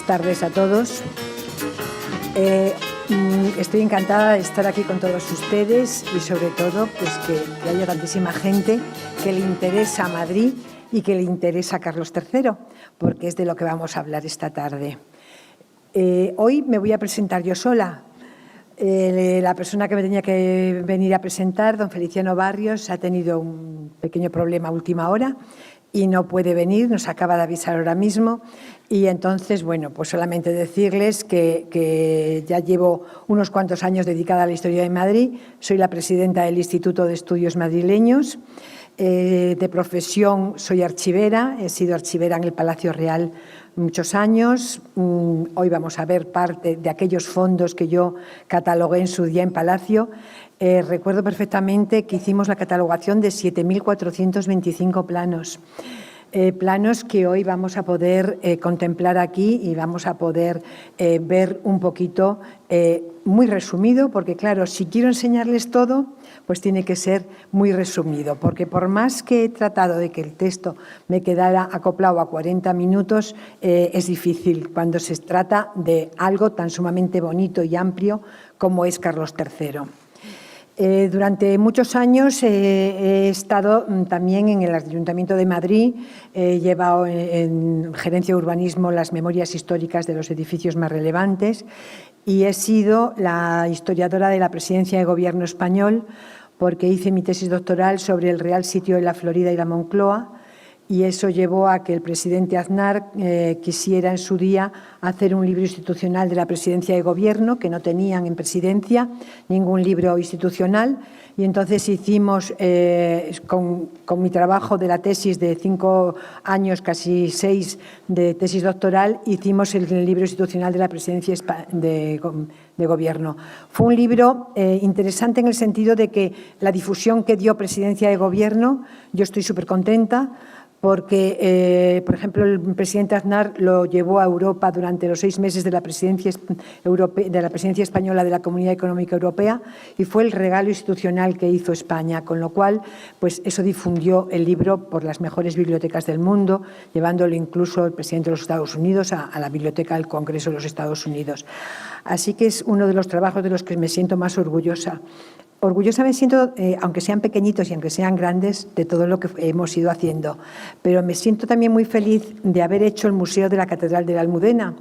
tardes a todos. Estoy encantada de estar aquí con todos ustedes y sobre todo pues, que haya tantísima gente que le interesa Madrid y que le interesa Carlos III, porque es de lo que vamos a hablar esta tarde. Hoy me voy a presentar yo sola. La persona que me tenía que venir a presentar, don Feliciano Barrios, ha tenido un pequeño problema a última hora y no puede venir, nos acaba de avisar ahora mismo. Y entonces, bueno, pues solamente decirles que ya llevo unos cuantos años dedicada a la historia de Madrid. Soy la presidenta del Instituto de Estudios Madrileños. De profesión soy archivera, he sido archivera en el Palacio Real muchos años. Hoy vamos a ver parte de aquellos fondos que yo catalogué en su día en Palacio. Recuerdo perfectamente que hicimos la catalogación de 7.425 planos. Planos que hoy vamos a poder contemplar aquí y vamos a poder ver un poquito muy resumido, porque claro, si quiero enseñarles todo, pues tiene que ser muy resumido, porque por más que he tratado de que el texto me quedara acoplado a 40 minutos, es difícil cuando se trata de algo tan sumamente bonito y amplio como es Carlos III. Durante muchos años he estado también en el Ayuntamiento de Madrid, he llevado en gerencia de urbanismo las memorias históricas de los edificios más relevantes y he sido la historiadora de la Presidencia de Gobierno español porque hice mi tesis doctoral sobre el Real Sitio de la Florida y la Moncloa, y eso llevó a que el presidente Aznar quisiera en su día hacer un libro institucional de la presidencia de gobierno, que no tenían en presidencia ningún libro institucional, y entonces hicimos, con mi trabajo de la tesis de 5 años, casi 6 de tesis doctoral, hicimos el libro institucional de la presidencia de gobierno. Fue un libro interesante en el sentido de que la difusión que dio presidencia de gobierno, yo estoy súper contenta, porque, por ejemplo, el presidente Aznar lo llevó a Europa durante los 6 meses de la presidencia española de la Comunidad Económica Europea y fue el regalo institucional que hizo España, con lo cual pues eso difundió el libro por las mejores bibliotecas del mundo, llevándolo incluso el presidente de los Estados Unidos a la Biblioteca del Congreso de los Estados Unidos. Así que es uno de los trabajos de los que me siento más orgullosa. Orgullosa me siento, aunque sean pequeñitos y aunque sean grandes, de todo lo que hemos ido haciendo. Pero me siento también muy feliz de haber hecho el Museo de la Catedral de la Almudena.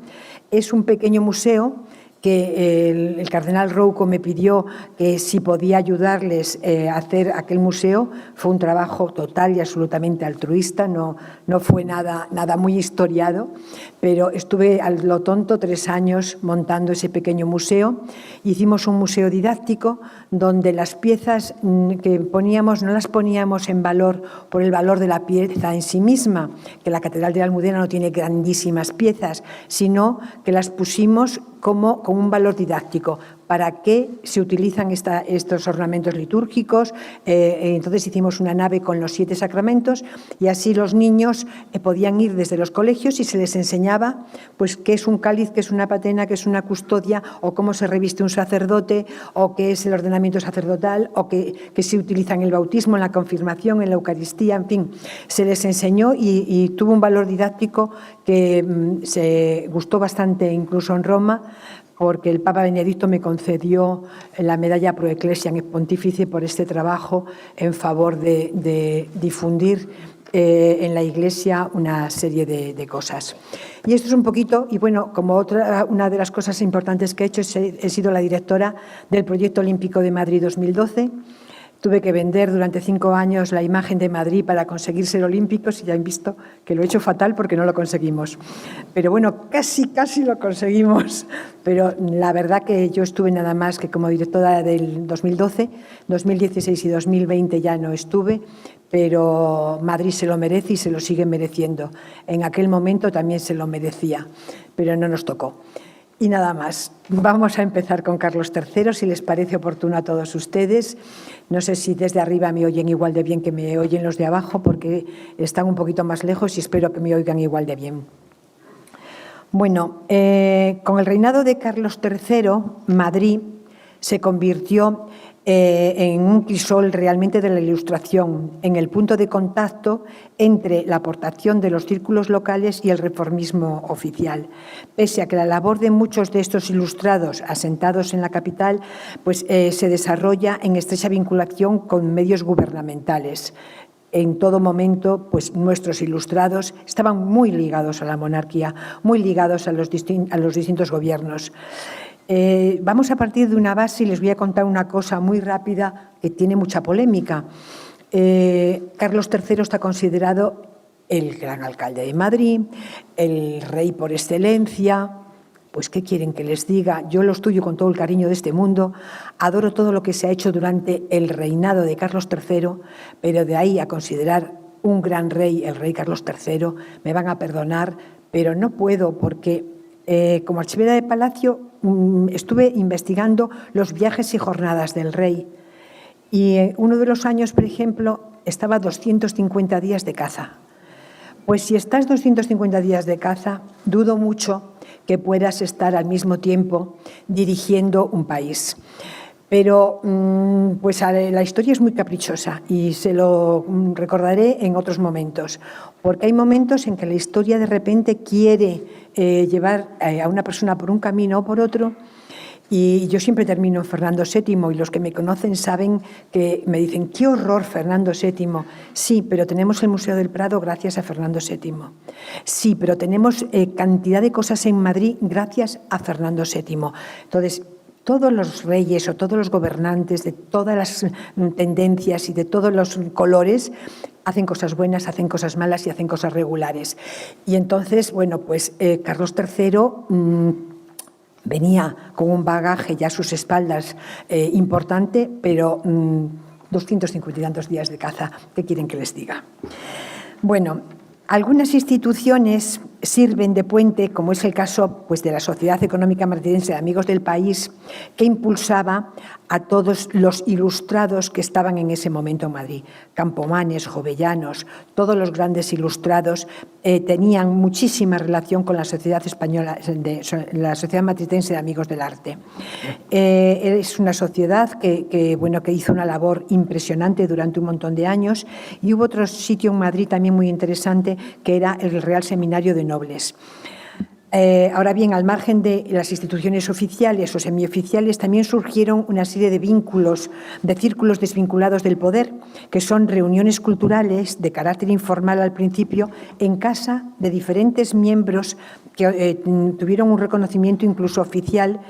Es un pequeño museo que el cardenal Rouco me pidió que si podía ayudarles a hacer aquel museo. Fue un trabajo total y absolutamente altruista, no fue nada muy historiado, pero estuve a lo tonto 3 años montando ese pequeño museo. Hicimos un museo didáctico donde las piezas que poníamos no las poníamos en valor por el valor de la pieza en sí misma, que la Catedral de la Almudena no tiene grandísimas piezas, sino que las pusimos como un valor didáctico. ¿Para qué se utilizan estos ornamentos litúrgicos? Entonces hicimos una nave con los 7 sacramentos y así los niños podían ir desde los colegios y se les enseñaba pues, qué es un cáliz, qué es una patena, qué es una custodia, o cómo se reviste un sacerdote, o qué es el ordenamiento sacerdotal, o qué se utiliza en el bautismo, en la confirmación, en la Eucaristía, en fin. Se les enseñó y tuvo un valor didáctico que se gustó bastante incluso en Roma, porque el Papa Benedicto me concedió la medalla Pro Ecclesiam Pontífice por este trabajo en favor de difundir en la Iglesia una serie de cosas. Y esto es un poquito, y bueno, como una de las cosas importantes que he hecho, he sido la directora del Proyecto Olímpico de Madrid 2012. Tuve que vender durante 5 años la imagen de Madrid para conseguir ser olímpicos y ya han visto que lo he hecho fatal porque no lo conseguimos. Pero bueno, casi lo conseguimos. Pero la verdad que yo estuve nada más que como directora del 2012, 2016 y 2020 ya no estuve, pero Madrid se lo merece y se lo sigue mereciendo. En aquel momento también se lo merecía, pero no nos tocó. Y nada más. Vamos a empezar con Carlos III, si les parece oportuno a todos ustedes. No sé si desde arriba me oyen igual de bien que me oyen los de abajo, porque están un poquito más lejos y espero que me oigan igual de bien. Bueno, con el reinado de Carlos III, Madrid se convirtió en un crisol realmente de la Ilustración, en el punto de contacto entre la aportación de los círculos locales y el reformismo oficial. Pese a que la labor de muchos de estos ilustrados asentados en la capital pues, se desarrolla en estrecha vinculación con medios gubernamentales. En todo momento, pues nuestros ilustrados estaban muy ligados a la monarquía, muy ligados a los distintos gobiernos. Vamos a partir de una base y les voy a contar una cosa muy rápida que tiene mucha polémica. Carlos III está considerado el gran alcalde de Madrid, el rey por excelencia. Pues, ¿qué quieren que les diga? Yo lo estudio con todo el cariño de este mundo, adoro todo lo que se ha hecho durante el reinado de Carlos III, pero de ahí a considerar un gran rey, el rey Carlos III, me van a perdonar, pero no puedo porque como archivera de Palacio estuve investigando los viajes y jornadas del rey y uno de los años, por ejemplo, estaba 250 días de caza. Pues si estás 250 días de caza, dudo mucho que puedas estar al mismo tiempo dirigiendo un país. Pero pues la historia es muy caprichosa y se lo recordaré en otros momentos, porque hay momentos en que la historia de repente quiere llevar a una persona por un camino o por otro, y yo siempre termino en Fernando VII, y los que me conocen saben que me dicen ¡qué horror Fernando VII! Sí, pero tenemos el Museo del Prado gracias a Fernando VII. Sí, pero tenemos cantidad de cosas en Madrid gracias a Fernando VII. Entonces, todos los reyes o todos los gobernantes de todas las tendencias y de todos los colores hacen cosas buenas, hacen cosas malas y hacen cosas regulares. Y entonces, bueno, pues Carlos III venía con un bagaje ya a sus espaldas importante, pero 250 y tantos días de caza, ¿qué quieren que les diga? Bueno, algunas instituciones sirven de puente, como es el caso pues, de la Sociedad Económica Madrilense de Amigos del País, que impulsaba a todos los ilustrados que estaban en ese momento en Madrid. Campomanes, Jovellanos, todos los grandes ilustrados tenían muchísima relación con la Sociedad Española, la Sociedad Madrilense de Amigos del Arte. Es una sociedad que hizo una labor impresionante durante un montón de años, y hubo otro sitio en Madrid también muy interesante, que era el Real Seminario de Nobles. Ahora bien, al margen de las instituciones oficiales o semioficiales, también surgieron una serie de vínculos, de círculos desvinculados del poder, que son reuniones culturales de carácter informal al principio, en casa de diferentes miembros que tuvieron un reconocimiento incluso oficial,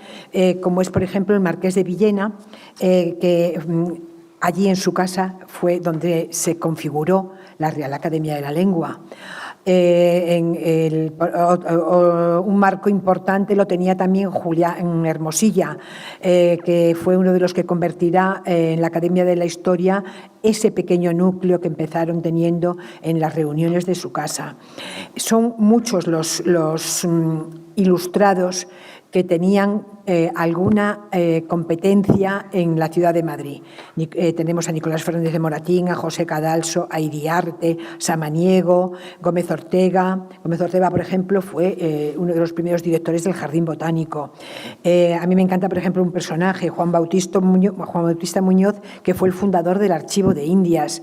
como es, por ejemplo, el Marqués de Villena, que allí en su casa fue donde se configuró la Real Academia de la Lengua. Un marco importante lo tenía también Julián Hermosilla, que fue uno de los que convertirá en la Academia de la Historia ese pequeño núcleo que empezaron teniendo en las reuniones de su casa. Son muchos los ilustrados que tenían alguna competencia en la ciudad de Madrid. Tenemos a Nicolás Fernández de Moratín, a José Cadalso, a Iriarte, Samaniego, Gómez Ortega. Gómez Ortega, por ejemplo, fue uno de los primeros directores del Jardín Botánico. A mí me encanta, por ejemplo, un personaje, Juan Bautista Muñoz, que fue el fundador del Archivo de Indias.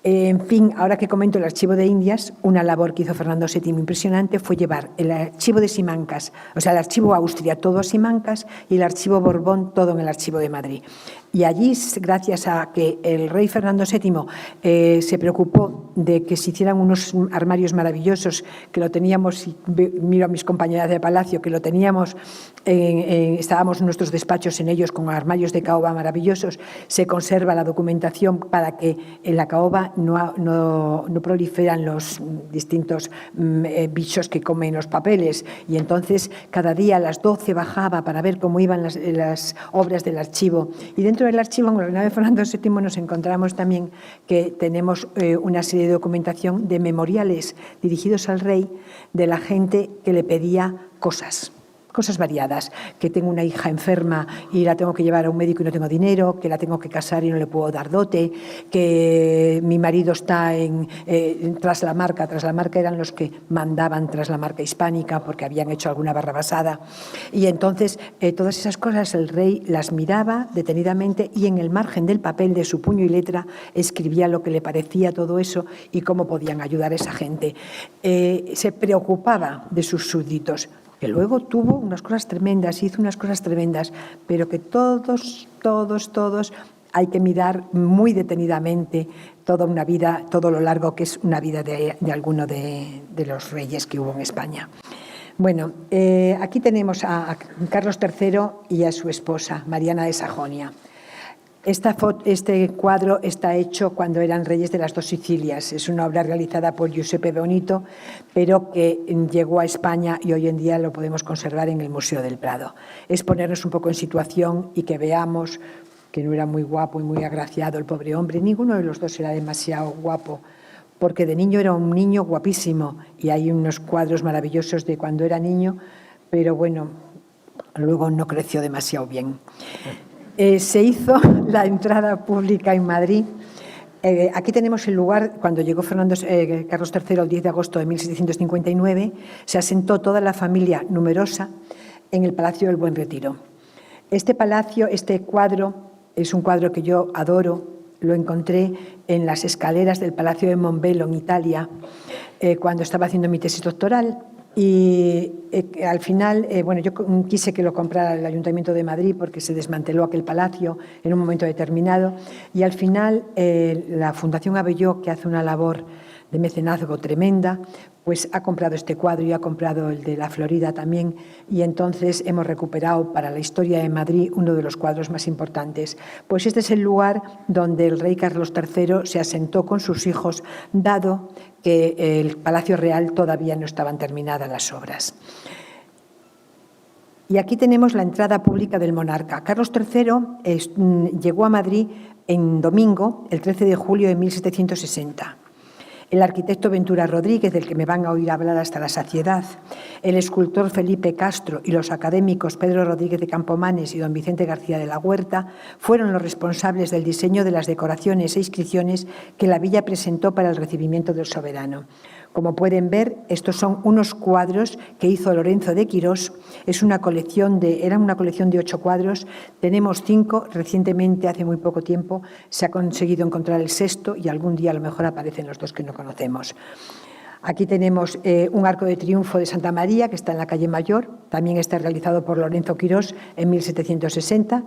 En fin, ahora que comento el Archivo de Indias, una labor que hizo Fernando VII impresionante fue llevar el Archivo de Simancas, o sea, el Archivo Austria todo a Simancas y el Archivo Borbón todo en el Archivo de Madrid. Y allí, gracias a que el rey Fernando VII se preocupó de que se hicieran unos armarios maravillosos, que lo teníamos, y miro a mis compañeras de Palacio, que lo teníamos, estábamos en nuestros despachos en ellos con armarios de caoba maravillosos, se conserva la documentación para que en la caoba no proliferan los distintos bichos que comen los papeles. Y entonces cada día a las 12 bajaba para ver cómo iban las obras del archivo. Y dentro del archivo, en el reinado de Fernando VII, nos encontramos también que tenemos una serie de documentación de memoriales dirigidos al rey de la gente que le pedía cosas. cosas variadas, que tengo una hija enferma y la tengo que llevar a un médico y no tengo dinero, que la tengo que casar y no le puedo dar dote, que mi marido está en Traslamarca. Traslamarca eran los que mandaban Traslamarca hispánica porque habían hecho alguna barrabasada. Y entonces todas esas cosas el rey las miraba detenidamente y en el margen del papel de su puño y letra escribía lo que le parecía todo eso y cómo podían ayudar a esa gente. Se preocupaba de sus súbditos, que luego tuvo unas cosas tremendas, hizo unas cosas tremendas, pero que todos hay que mirar muy detenidamente toda una vida, todo lo largo que es una vida de alguno de los reyes que hubo en España. Bueno, aquí tenemos a Carlos III y a su esposa, Mariana de Sajonia. Este cuadro está hecho cuando eran reyes de las dos Sicilias. Es una obra realizada por Giuseppe Bonito, pero que llegó a España y hoy en día lo podemos conservar en el Museo del Prado. Es ponernos un poco en situación y que veamos que no era muy guapo y muy agraciado el pobre hombre. Ninguno de los dos era demasiado guapo, porque de niño era un niño guapísimo y hay unos cuadros maravillosos de cuando era niño, pero bueno, luego no creció demasiado bien. Se hizo la entrada pública en Madrid. Aquí tenemos el lugar, cuando llegó Carlos III el 10 de agosto de 1759, se asentó toda la familia numerosa en el Palacio del Buen Retiro. Este palacio, este cuadro, es un cuadro que yo adoro, lo encontré en las escaleras del Palacio de Mombello en Italia, cuando estaba haciendo mi tesis doctoral. Y al final, bueno, yo quise que lo comprara el Ayuntamiento de Madrid porque se desmanteló aquel palacio en un momento determinado y al final la Fundación Abelló, que hace una labor de mecenazgo tremenda, pues ha comprado este cuadro y ha comprado el de la Florida también, y entonces hemos recuperado para la historia de Madrid uno de los cuadros más importantes. Pues este es el lugar donde el rey Carlos III se asentó con sus hijos, dado que el Palacio Real todavía no estaban terminadas las obras. Y aquí tenemos la entrada pública del monarca. Carlos III llegó a Madrid en domingo, el 13 de julio de 1760. El arquitecto Ventura Rodríguez, del que me van a oír hablar hasta la saciedad, el escultor Felipe Castro y los académicos Pedro Rodríguez de Campomanes y don Vicente García de la Huerta fueron los responsables del diseño de las decoraciones e inscripciones que la villa presentó para el recibimiento del soberano. Como pueden ver, estos son unos cuadros que hizo Lorenzo de Quirós. Era una colección de 8 cuadros. Tenemos 5. Recientemente, hace muy poco tiempo, se ha conseguido encontrar el 6º y algún día a lo mejor aparecen los 2 que no conocemos. Aquí tenemos un arco de triunfo de Santa María, que está en la calle Mayor. También está realizado por Lorenzo Quirós en 1760.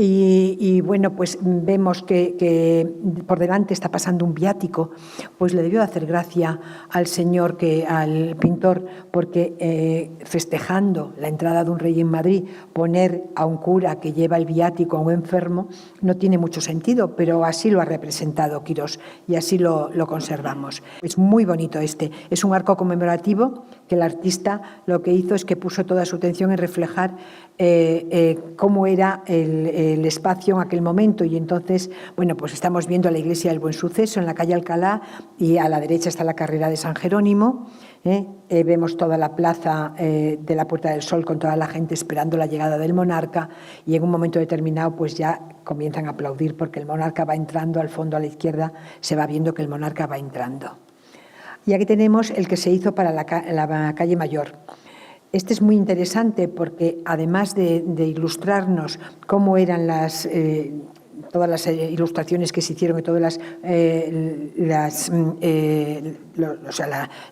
Y bueno, pues vemos que por delante está pasando un viático, pues le debió hacer gracia al señor, al pintor, porque festejando la entrada de un rey en Madrid, poner a un cura que lleva el viático a un enfermo no tiene mucho sentido, pero así lo ha representado Quirós y así lo conservamos. Es muy bonito es un arco conmemorativo que el artista lo que hizo es que puso toda su atención en reflejar cómo era el espacio en aquel momento, y entonces, bueno, pues estamos viendo la iglesia del Buen Suceso en la calle Alcalá y a la derecha está la carrera de San Jerónimo. Vemos toda la plaza de la Puerta del Sol con toda la gente esperando la llegada del monarca, y en un momento determinado pues ya comienzan a aplaudir porque el monarca va entrando. Al fondo a la izquierda se va viendo que el monarca va entrando. Y aquí tenemos el que se hizo para la calle Mayor. Este es muy interesante porque además de ilustrarnos cómo eran todas las ilustraciones que se hicieron y todas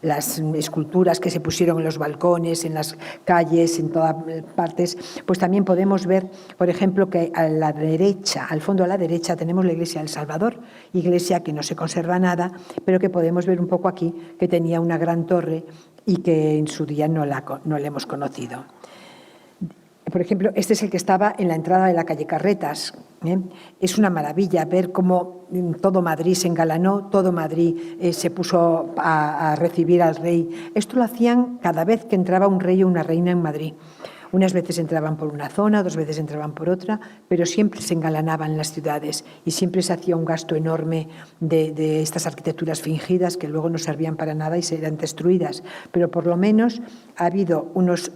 las esculturas que se pusieron en los balcones, en las calles, en todas partes, pues también podemos ver, por ejemplo, que a la derecha, al fondo a la derecha, tenemos la iglesia del Salvador, iglesia que no se conserva nada, pero que podemos ver un poco aquí, que tenía una gran torre y que en su día no la hemos conocido. Por ejemplo, este es el que estaba en la entrada de la calle Carretas. Es una maravilla ver cómo todo Madrid se engalanó, todo Madrid se puso a recibir al rey. Esto lo hacían cada vez que entraba un rey o una reina en Madrid. Unas veces entraban por una zona, otras veces entraban por otra, pero siempre se engalanaban las ciudades y siempre se hacía un gasto enorme de estas arquitecturas fingidas que luego no servían para nada y se eran destruidas. Pero por lo menos ha habido unos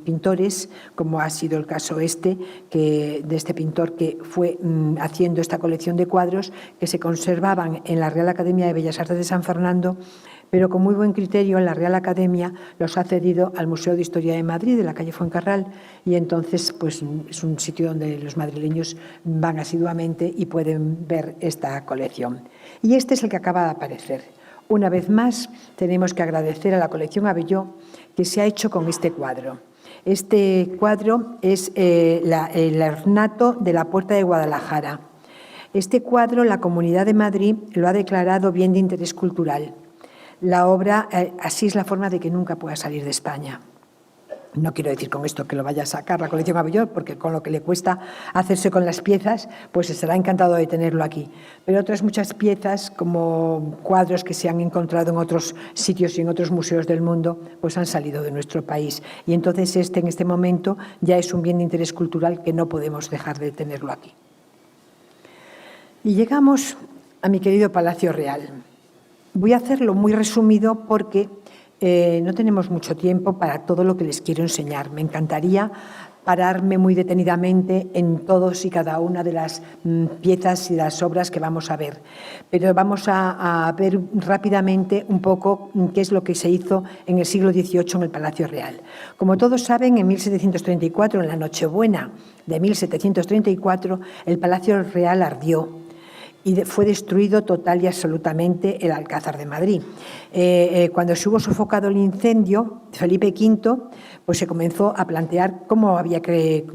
pintores, como ha sido el caso de este pintor que fue haciendo esta colección de cuadros que se conservaban en la Real Academia de Bellas Artes de San Fernando, pero con muy buen criterio la Real Academia los ha cedido al Museo de Historia de Madrid, de la calle Fuencarral, y entonces pues, es un sitio donde los madrileños van asiduamente y pueden ver esta colección. Y este es el que acaba de aparecer. Una vez más, tenemos que agradecer a la colección Abelló que se ha hecho con este cuadro. Este cuadro es el ornato de la Puerta de Guadalajara. Este cuadro la Comunidad de Madrid lo ha declarado bien de interés cultural. La obra, así es la forma de que nunca pueda salir de España. No quiero decir con esto que lo vaya a sacar la colección Abelló, porque con lo que le cuesta hacerse con las piezas, pues estará encantado de tenerlo aquí. Pero otras muchas piezas, como cuadros que se han encontrado en otros sitios y en otros museos del mundo, pues han salido de nuestro país. Y entonces en este momento ya es un bien de interés cultural que no podemos dejar de tenerlo aquí. Y llegamos a mi querido Palacio Real. Voy a hacerlo muy resumido porque no tenemos mucho tiempo para todo lo que les quiero enseñar. Me encantaría pararme muy detenidamente en todos y cada una de las piezas y las obras que vamos a ver. Pero vamos a ver rápidamente un poco qué es lo que se hizo en el siglo XVIII en el Palacio Real. Como todos saben, en 1734, en la Nochebuena de 1734, el Palacio Real ardió y fue destruido total y absolutamente el Alcázar de Madrid. Cuando se hubo sofocado el incendio, Felipe V pues se comenzó a plantear cómo había que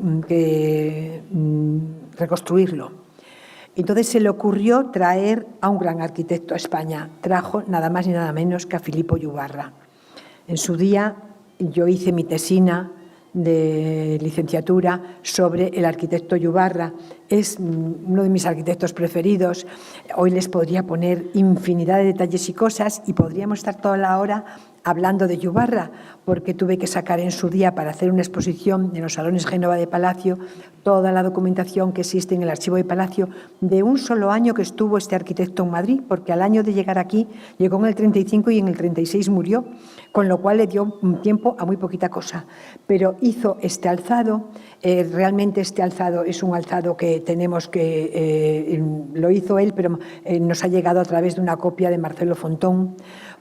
reconstruirlo. Entonces se le ocurrió traer a un gran arquitecto a España. Trajo nada más ni nada menos que a Filipo Yubarra. En su día yo hice mi tesina de licenciatura sobre el arquitecto Yubarra. Es uno de mis arquitectos preferidos. Hoy les podría poner infinidad de detalles y cosas y podríamos estar toda la hora hablando de Yubarra, porque tuve que sacar en su día para hacer una exposición en los salones Génova de Palacio toda la documentación que existe en el archivo de Palacio de un solo año que estuvo este arquitecto en Madrid, porque al año de llegar aquí llegó en el 35 y en el 36 murió, con lo cual le dio un tiempo a muy poquita cosa. Pero hizo este alzado. Realmente este alzado es un alzado que tenemos que... lo hizo él, pero nos ha llegado a través de una copia de Marcelo Fontón,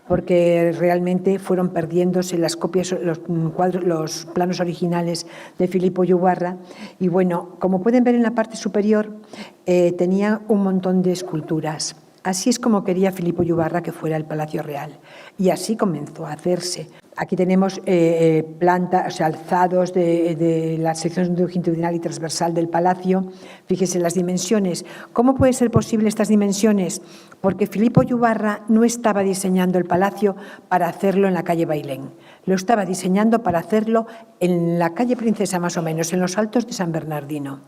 porque realmente fueron perdiéndose las copias, los planos originales de Filipo Yubarra. Y bueno, como pueden ver en la parte superior, tenía un montón de esculturas. Así es como quería Filipo Yubarra que fuera el Palacio Real. Y así comenzó a hacerse. Aquí tenemos alzados de la sección longitudinal y transversal del palacio. Fíjense las dimensiones. ¿Cómo puede ser posible estas dimensiones? Porque Filipo Yubarra no estaba diseñando el palacio para hacerlo en la calle Bailén. Lo estaba diseñando para hacerlo en la calle Princesa, más o menos, en los Altos de San Bernardino.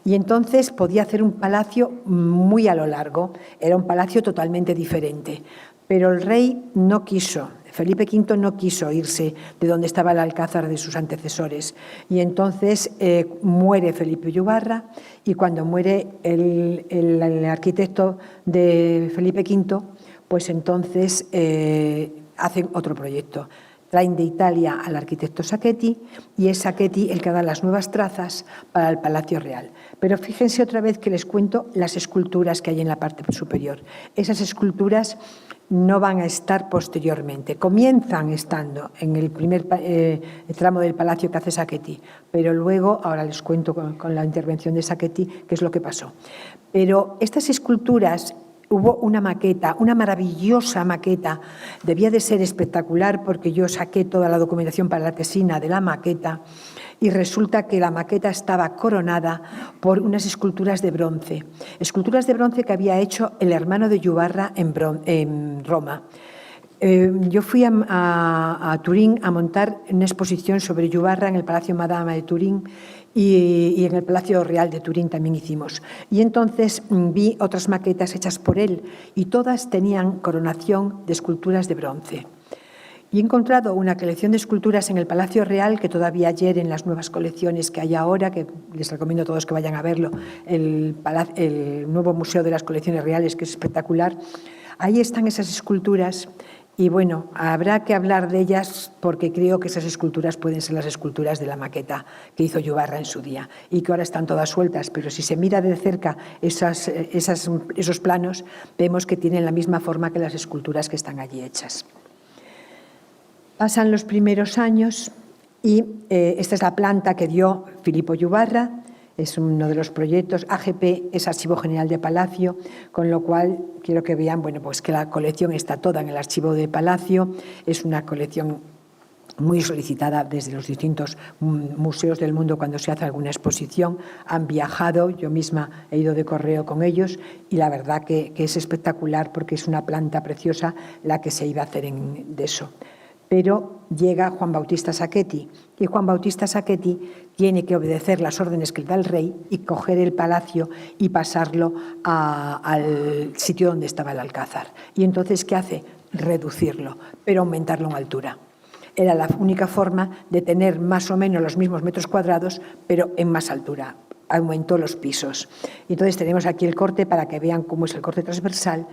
Y entonces podía hacer un palacio muy a lo largo. Era un palacio totalmente diferente. Pero el rey no quiso. Felipe V no quiso irse de donde estaba el Alcázar de sus antecesores y entonces muere Felipe Yubarra y cuando muere el arquitecto de Felipe V, pues entonces hacen otro proyecto. Traen de Italia al arquitecto Sacchetti y es Sacchetti el que da las nuevas trazas para el Palacio Real. Pero fíjense otra vez que les cuento las esculturas que hay en la parte superior. Esas esculturas no van a estar posteriormente. Comienzan estando en el primer tramo del palacio que hace Sacchetti, pero luego, ahora les cuento con la intervención de Sacchetti qué es lo que pasó. Pero estas esculturas, hubo una maqueta, una maravillosa maqueta, debía de ser espectacular porque yo saqué toda la documentación para la tesina de la maqueta y resulta que la maqueta estaba coronada por unas esculturas de bronce que había hecho el hermano de Yubarra en Roma. Yo fui a Turín a montar una exposición sobre Yubarra en el Palacio Madama de Turín y en el Palacio Real de Turín también hicimos. Y entonces vi otras maquetas hechas por él y todas tenían coronación de esculturas de bronce. Y he encontrado una colección de esculturas en el Palacio Real que todavía ayer en las nuevas colecciones que hay ahora, que les recomiendo a todos que vayan a verlo, el nuevo Museo de las Colecciones Reales, que es espectacular. Ahí están esas esculturas y, bueno, habrá que hablar de ellas porque creo que esas esculturas pueden ser las esculturas de la maqueta que hizo Yubarra en su día y que ahora están todas sueltas, pero si se mira de cerca esos planos, vemos que tienen la misma forma que las esculturas que están allí hechas. Pasan los primeros años y esta es la planta que dio Filippo Yubarra, es uno de los proyectos. AGP es Archivo General de Palacio, con lo cual quiero que vean, bueno, pues que la colección está toda en el Archivo de Palacio, es una colección muy solicitada desde los distintos museos del mundo cuando se hace alguna exposición. Han viajado, yo misma he ido de correo con ellos y la verdad que es espectacular porque es una planta preciosa la que se iba a hacer de eso. Pero llega Juan Bautista Sacchetti y Juan Bautista Sacchetti tiene que obedecer las órdenes que le da el rey y coger el palacio y pasarlo al sitio donde estaba el alcázar. Y entonces, ¿qué hace? Reducirlo, pero aumentarlo en altura. Era la única forma de tener más o menos los mismos metros cuadrados, pero en más altura. Aumentó los pisos. Entonces tenemos aquí el corte para que vean cómo es el corte transversal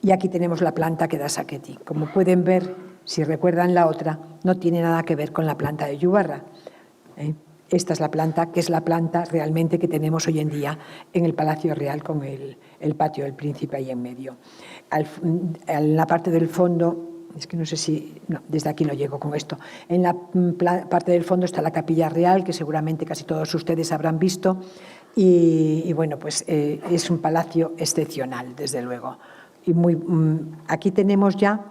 y aquí tenemos la planta que da Sacchetti. Como pueden ver, si recuerdan la otra, no tiene nada que ver con la planta de Yubarra. Esta es la planta, que es la planta realmente que tenemos hoy en día en el Palacio Real con el patio del Príncipe ahí en medio. En la parte del fondo, es que no sé si, no, desde aquí no llego con esto. En la parte del fondo está la Capilla Real, que seguramente casi todos ustedes habrán visto, y bueno, pues es un palacio excepcional, desde luego. Y aquí tenemos ya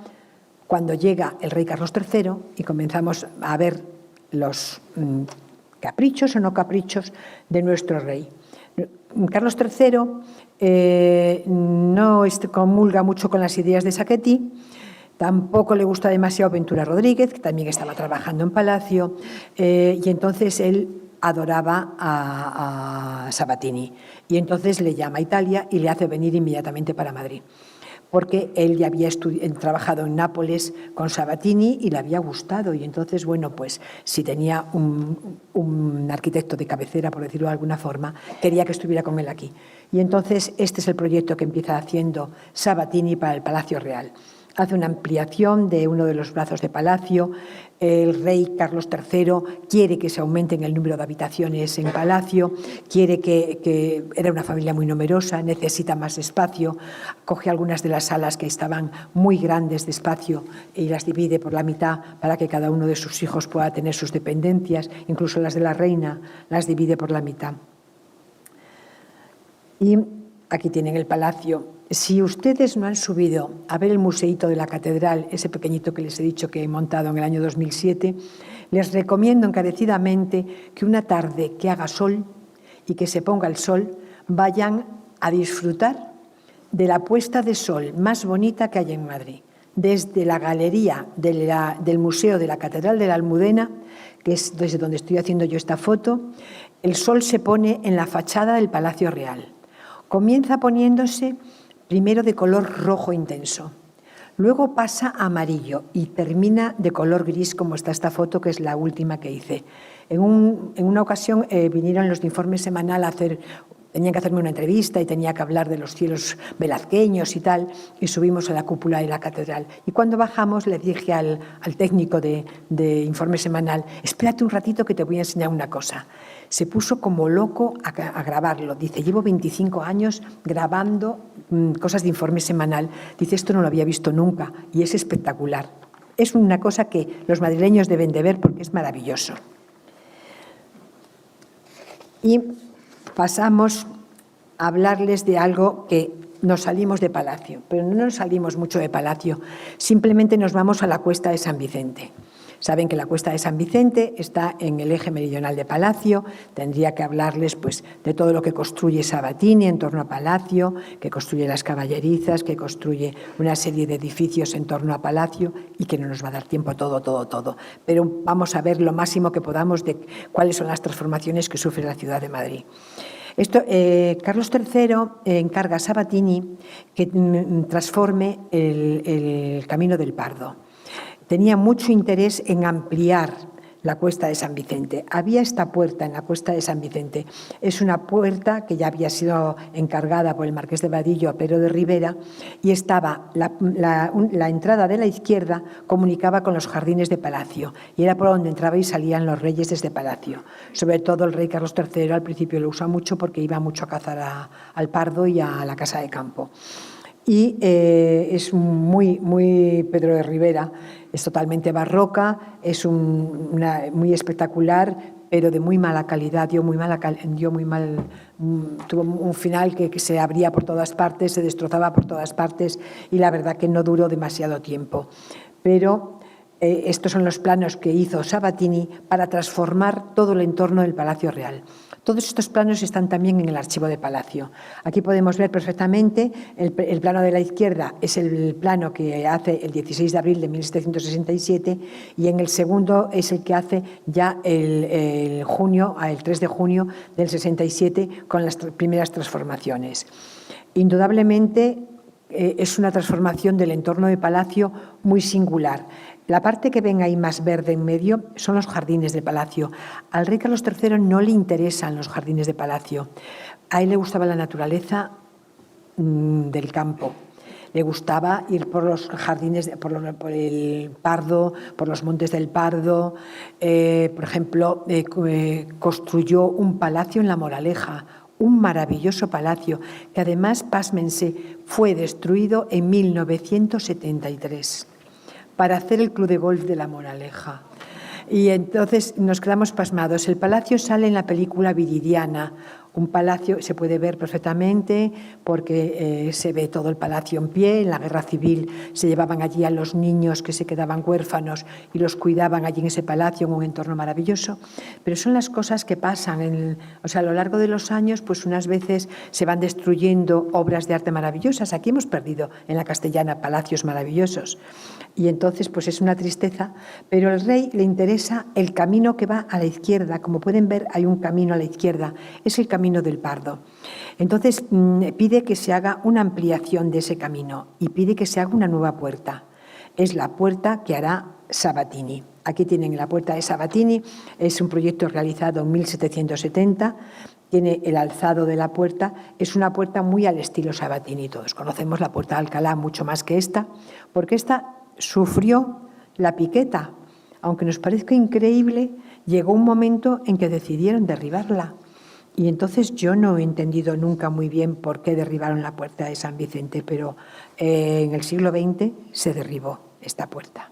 cuando llega el rey Carlos III y comenzamos a ver los caprichos o no caprichos de nuestro rey. Carlos III no comulga mucho con las ideas de Sacchetti, tampoco le gusta demasiado Ventura Rodríguez, que también estaba trabajando en Palacio, y entonces él adoraba a Sabatini. Y entonces le llama a Italia y le hace venir inmediatamente para Madrid, porque él ya había trabajado en Nápoles con Sabatini y le había gustado. Y entonces, bueno, pues si tenía un arquitecto de cabecera, por decirlo de alguna forma, quería que estuviera con él aquí. Y entonces este es el proyecto que empieza haciendo Sabatini para el Palacio Real. Hace una ampliación de uno de los brazos de palacio. El rey Carlos III quiere que se aumenten el número de habitaciones en palacio, quiere que era una familia muy numerosa, necesita más espacio, coge algunas de las salas que estaban muy grandes de espacio y las divide por la mitad para que cada uno de sus hijos pueda tener sus dependencias, incluso las de la reina las divide por la mitad. Y aquí tienen el palacio. Si ustedes no han subido a ver el museíto de la catedral, ese pequeñito que les he dicho que he montado en el año 2007, les recomiendo encarecidamente que una tarde que haga sol y que se ponga el sol, vayan a disfrutar de la puesta de sol más bonita que hay en Madrid. Desde la galería del Museo de la Catedral de la Almudena, que es desde donde estoy haciendo yo esta foto, el sol se pone en la fachada del Palacio Real. Comienza poniéndose primero de color rojo intenso, luego pasa a amarillo y termina de color gris, como está esta foto, que es la última que hice. En una ocasión vinieron los de Informe Semanal a tenían que hacerme una entrevista y tenía que hablar de los cielos velazqueños y tal, y subimos a la cúpula de la catedral. Y cuando bajamos le dije al técnico de Informe Semanal, espérate un ratito que te voy a enseñar una cosa. Se puso como loco a grabarlo. Dice, llevo 25 años grabando cosas de Informe Semanal. Dice, esto no lo había visto nunca y es espectacular. Es una cosa que los madrileños deben de ver porque es maravilloso. Y pasamos a hablarles de algo que nos salimos de Palacio, pero no nos salimos mucho de Palacio, simplemente nos vamos a la Cuesta de San Vicente. Saben que la Cuesta de San Vicente está en el eje meridional de Palacio. Tendría que hablarles pues, de todo lo que construye Sabatini en torno a Palacio, que construye las caballerizas, que construye una serie de edificios en torno a Palacio y que no nos va a dar tiempo a todo. Pero vamos a ver lo máximo que podamos de cuáles son las transformaciones que sufre la ciudad de Madrid. Carlos III encarga a Sabatini que transforme el Camino del Pardo. tenía mucho interés en ampliar la Cuesta de San Vicente. Había esta puerta en la Cuesta de San Vicente. Es una puerta que ya había sido encargada por el marqués de Vadillo a Pero de Rivera, y estaba la entrada de la izquierda, comunicaba con los jardines de Palacio, y era por donde entraban y salían los reyes desde Palacio. Sobre todo el rey Carlos III al principio lo usa mucho porque iba mucho a cazar al pardo y a la casa de campo. Y es muy Pedro de Rivera, es totalmente barroca, es muy espectacular, pero de muy mala calidad, tuvo un final que se abría por todas partes, se destrozaba por todas partes, y la verdad que no duró demasiado tiempo. Pero estos son los planos que hizo Sabatini para transformar todo el entorno del Palacio Real. Todos estos planos están también en el archivo de Palacio. Aquí podemos ver perfectamente el plano de la izquierda, es el plano que hace el 16 de abril de 1767, y en el segundo es el que hace ya el 3 de junio del 67, con las primeras transformaciones. Indudablemente es una transformación del entorno de Palacio muy singular. La parte que ven ahí más verde en medio son los jardines de Palacio. Al rey Carlos III no le interesan los jardines de Palacio. A él le gustaba la naturaleza del campo. Le gustaba ir por los jardines, por el Pardo, por los montes del Pardo. Por ejemplo, construyó un palacio en La Moraleja, un maravilloso palacio, que además, pásmense, fue destruido en 1973 para hacer el club de golf de La Moraleja. Y entonces nos quedamos pasmados. El palacio sale en la película Viridiana. Un palacio se puede ver perfectamente porque se ve todo el palacio en pie. En la guerra civil se llevaban allí a los niños que se quedaban huérfanos y los cuidaban allí en ese palacio, en un entorno maravilloso. Pero son las cosas que pasan. A lo largo de los años, pues unas veces se van destruyendo obras de arte maravillosas. Aquí hemos perdido en la Castellana palacios maravillosos. Y entonces pues es una tristeza, pero al rey le interesa el camino que va a la izquierda. Como pueden ver, hay un camino a la izquierda, es el camino del Pardo. Entonces pide que se haga una ampliación de ese camino y pide que se haga una nueva puerta. Es la puerta que hará Sabatini. Aquí tienen la puerta de Sabatini, es un proyecto realizado en 1770, tiene el alzado de la puerta, es una puerta muy al estilo Sabatini. Todos conocemos la puerta de Alcalá mucho más que esta, porque esta sufrió la piqueta. Aunque nos parezca increíble, llegó un momento en que decidieron derribarla. Y entonces yo no he entendido nunca muy bien por qué derribaron la puerta de San Vicente, pero en el siglo XX se derribó esta puerta.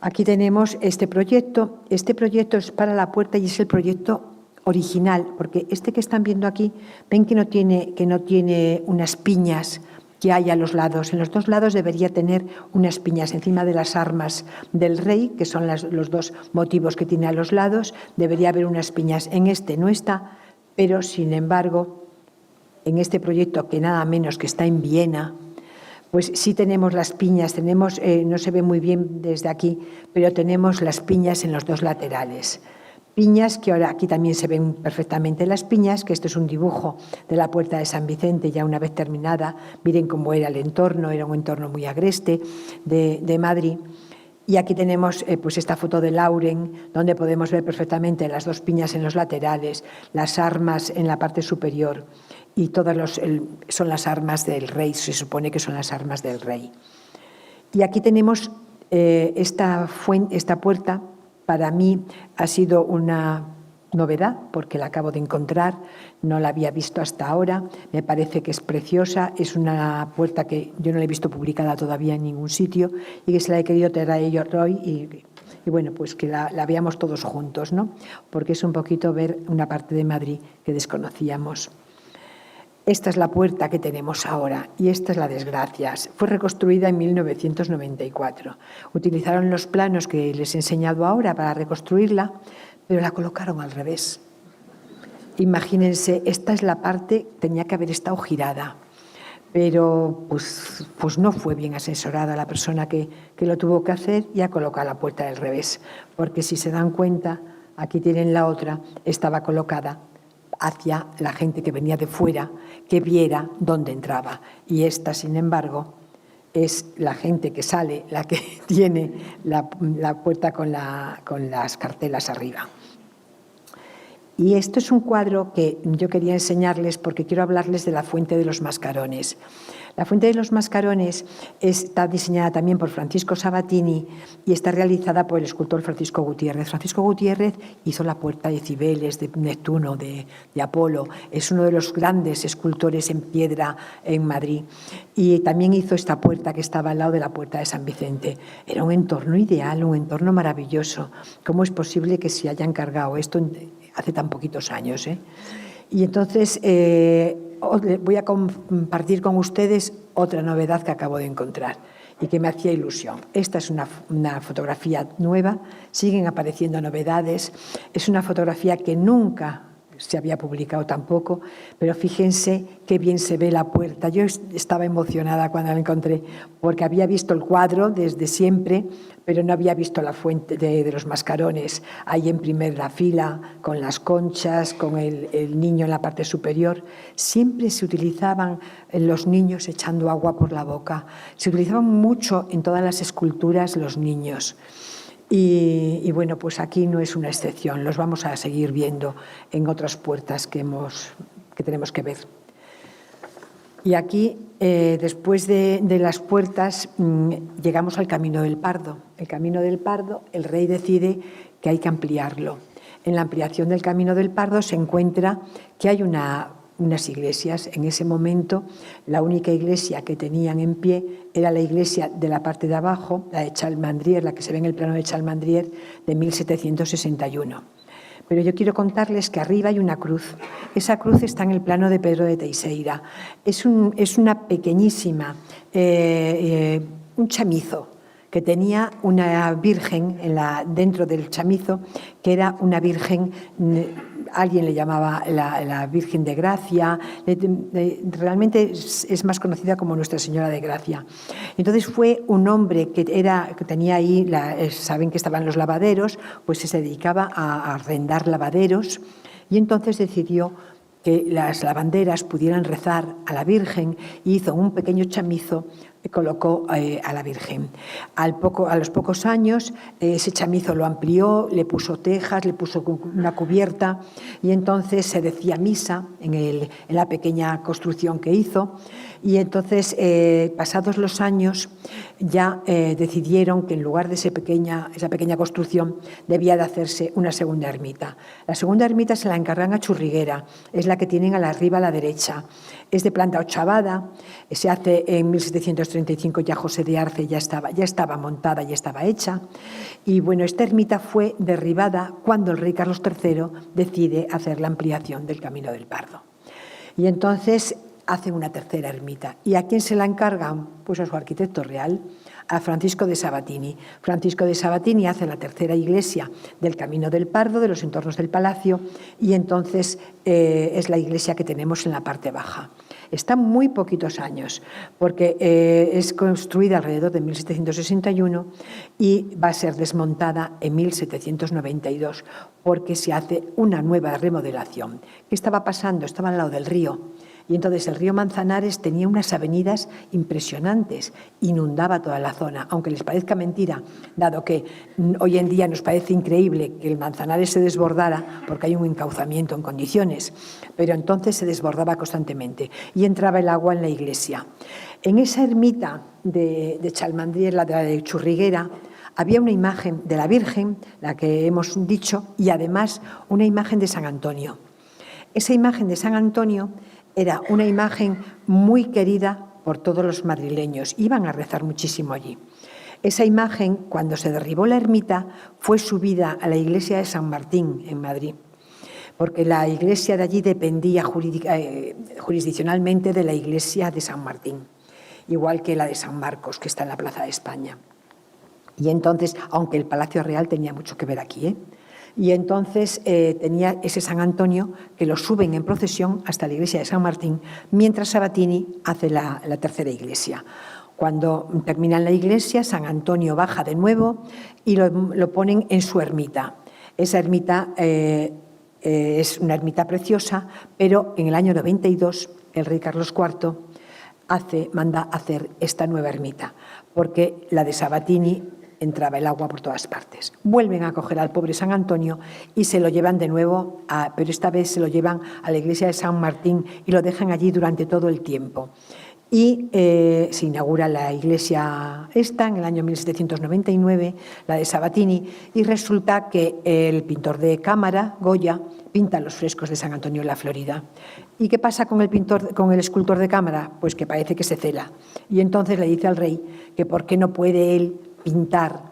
Aquí tenemos este proyecto. Este proyecto es para la puerta y es el proyecto original, porque este que están viendo aquí, ven que no tiene unas piñas que hay a los lados. En los dos lados debería tener unas piñas encima de las armas del rey, que son los dos motivos que tiene a los lados. Debería haber unas piñas. En este no está, pero sin embargo, en este proyecto, que nada menos que está en Viena, pues sí tenemos las piñas, no se ve muy bien desde aquí, pero tenemos las piñas en los dos laterales. Piñas que ahora aquí también se ven perfectamente las piñas, que esto es un dibujo de la puerta de San Vicente ya una vez terminada. Miren cómo era el entorno, era un entorno muy agreste de Madrid. Y aquí tenemos pues esta foto de Lauren, donde podemos ver perfectamente las dos piñas en los laterales, las armas en la parte superior, y son las armas del rey, se supone que son las armas del rey. Y aquí tenemos esta puerta. Para mí ha sido una novedad porque la acabo de encontrar, no la había visto hasta ahora, me parece que es preciosa, es una puerta que yo no la he visto publicada todavía en ningún sitio y que se la he querido traer hoy y bueno, pues que la veamos todos juntos, ¿no? Porque es un poquito ver una parte de Madrid que desconocíamos. Esta es la puerta que tenemos ahora y esta es la desgracia. Fue reconstruida en 1994. Utilizaron los planos que les he enseñado ahora para reconstruirla, pero la colocaron al revés. Imagínense, esta es la parte, tenía que haber estado girada, pero pues no fue bien asesorada la persona que lo tuvo que hacer y ha colocado la puerta del revés, porque si se dan cuenta, aquí tienen la otra, estaba colocada hacia la gente que venía de fuera, que viera dónde entraba. Y esta, sin embargo, es la gente que sale la que tiene la puerta con las cartelas arriba. Y esto es un cuadro que yo quería enseñarles porque quiero hablarles de la Fuente de los Mascarones. La Fuente de los Mascarones está diseñada también por Francisco Sabatini y está realizada por el escultor Francisco Gutiérrez. Francisco Gutiérrez hizo la puerta de Cibeles, de Neptuno, de Apolo. Es uno de los grandes escultores en piedra en Madrid. Y también hizo esta puerta que estaba al lado de la Puerta de San Vicente. Era un entorno ideal, un entorno maravilloso. ¿Cómo es posible que se haya encargado esto hace tan poquitos años? Y entonces voy a compartir con ustedes otra novedad que acabo de encontrar y que me hacía ilusión. Esta es una fotografía nueva, siguen apareciendo novedades. Es una fotografía que nunca se había publicado tampoco, pero fíjense qué bien se ve la puerta. Yo estaba emocionada cuando la encontré, porque había visto el cuadro desde siempre, pero no había visto la Fuente de los Mascarones ahí en primera fila, con las conchas, con el niño en la parte superior. Siempre se utilizaban los niños echando agua por la boca. Se utilizaban mucho en todas las esculturas los niños. Y bueno, pues aquí no es una excepción, los vamos a seguir viendo en otras puertas que tenemos que ver. Y aquí, después de las puertas, llegamos al Camino del Pardo. El Camino del Pardo, el rey decide que hay que ampliarlo. En la ampliación del Camino del Pardo se encuentra que hay unas iglesias. En ese momento, la única iglesia que tenían en pie era la iglesia de la parte de abajo, la de Chalmandrier, la que se ve en el plano de Chalmandrier, de 1761. Pero yo quiero contarles que arriba hay una cruz. Esa cruz está en el plano de Pedro de Teixeira. Es una pequeñísima, un chamizo, que tenía una virgen dentro del chamizo, que era una virgen, alguien le llamaba la Virgen de Gracia, realmente es más conocida como Nuestra Señora de Gracia. Entonces fue un hombre que tenía ahí, saben que estaban los lavaderos, pues se dedicaba a arrendar lavaderos y entonces decidió que las lavanderas pudieran rezar a la Virgen y hizo un pequeño chamizo y colocó a la Virgen. A los pocos años ese chamizo lo amplió, le puso tejas, le puso una cubierta y entonces se decía misa en la pequeña construcción que hizo y entonces pasados los años ya decidieron que en lugar de esa pequeña construcción debía de hacerse una segunda ermita. La segunda ermita se la encargan a Churriguera, es la que tienen arriba a la derecha. Es de planta ochavada, se hace en 1735, ya José de Arce ya estaba montada, ya estaba hecha. Y bueno, esta ermita fue derribada cuando el rey Carlos III decide hacer la ampliación del Camino del Pardo. Y entonces hacen una tercera ermita. ¿Y a quién se la encargan? Pues a su arquitecto real, a Francisco de Sabatini. Francisco de Sabatini hace la tercera iglesia del Camino del Pardo, de los entornos del palacio, y entonces es la iglesia que tenemos en la parte baja. Está muy poquitos años, porque es construida alrededor de 1761 y va a ser desmontada en 1792, porque se hace una nueva remodelación. ¿Qué estaba pasando? Estaba al lado del río. Y entonces el río Manzanares tenía unas avenidas impresionantes, inundaba toda la zona, aunque les parezca mentira, dado que hoy en día nos parece increíble que el Manzanares se desbordara porque hay un encauzamiento en condiciones, pero entonces se desbordaba constantemente y entraba el agua en la iglesia. En esa ermita de Chalmandrier, la de Churriguera, había una imagen de la Virgen, la que hemos dicho, y además una imagen de San Antonio. Esa imagen de San Antonio era una imagen muy querida por todos los madrileños. Iban a rezar muchísimo allí. Esa imagen, cuando se derribó la ermita, fue subida a la iglesia de San Martín, en Madrid, porque la iglesia de allí dependía jurisdiccionalmente de la iglesia de San Martín, igual que la de San Marcos, que está en la Plaza de España. Y entonces, aunque el Palacio Real tenía mucho que ver aquí, y entonces tenía ese San Antonio que lo suben en procesión hasta la iglesia de San Martín, mientras Sabatini hace la tercera iglesia. Cuando terminan la iglesia, San Antonio baja de nuevo y lo ponen en su ermita. Esa ermita es una ermita preciosa, pero en el año 92 el rey Carlos IV manda hacer esta nueva ermita, porque la de Sabatini entraba el agua por todas partes. Vuelven a coger al pobre San Antonio y se lo llevan de nuevo, pero esta vez se lo llevan a la iglesia de San Martín y lo dejan allí durante todo el tiempo. Y se inaugura la iglesia esta en el año 1799, la de Sabatini, y resulta que el pintor de cámara, Goya, pinta los frescos de San Antonio en la Florida. ¿Y qué pasa con el escultor de cámara? Pues que parece que se cela. Y entonces le dice al rey que por qué no puede él pintar,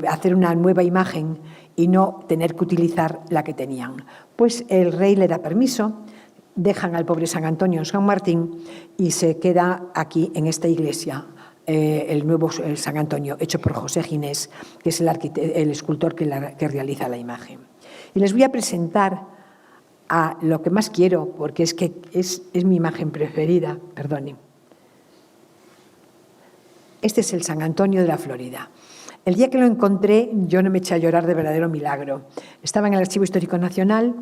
hacer una nueva imagen y no tener que utilizar la que tenían. Pues el rey le da permiso, dejan al pobre San Antonio en San Martín y se queda aquí en esta iglesia, el nuevo San Antonio, hecho por José Ginés, que es el escultor que realiza la imagen. Y les voy a presentar a lo que más quiero, porque es mi imagen preferida, perdonen. Este es el San Antonio de la Florida. El día que lo encontré, yo no me eché a llorar de verdadero milagro. Estaba en el Archivo Histórico Nacional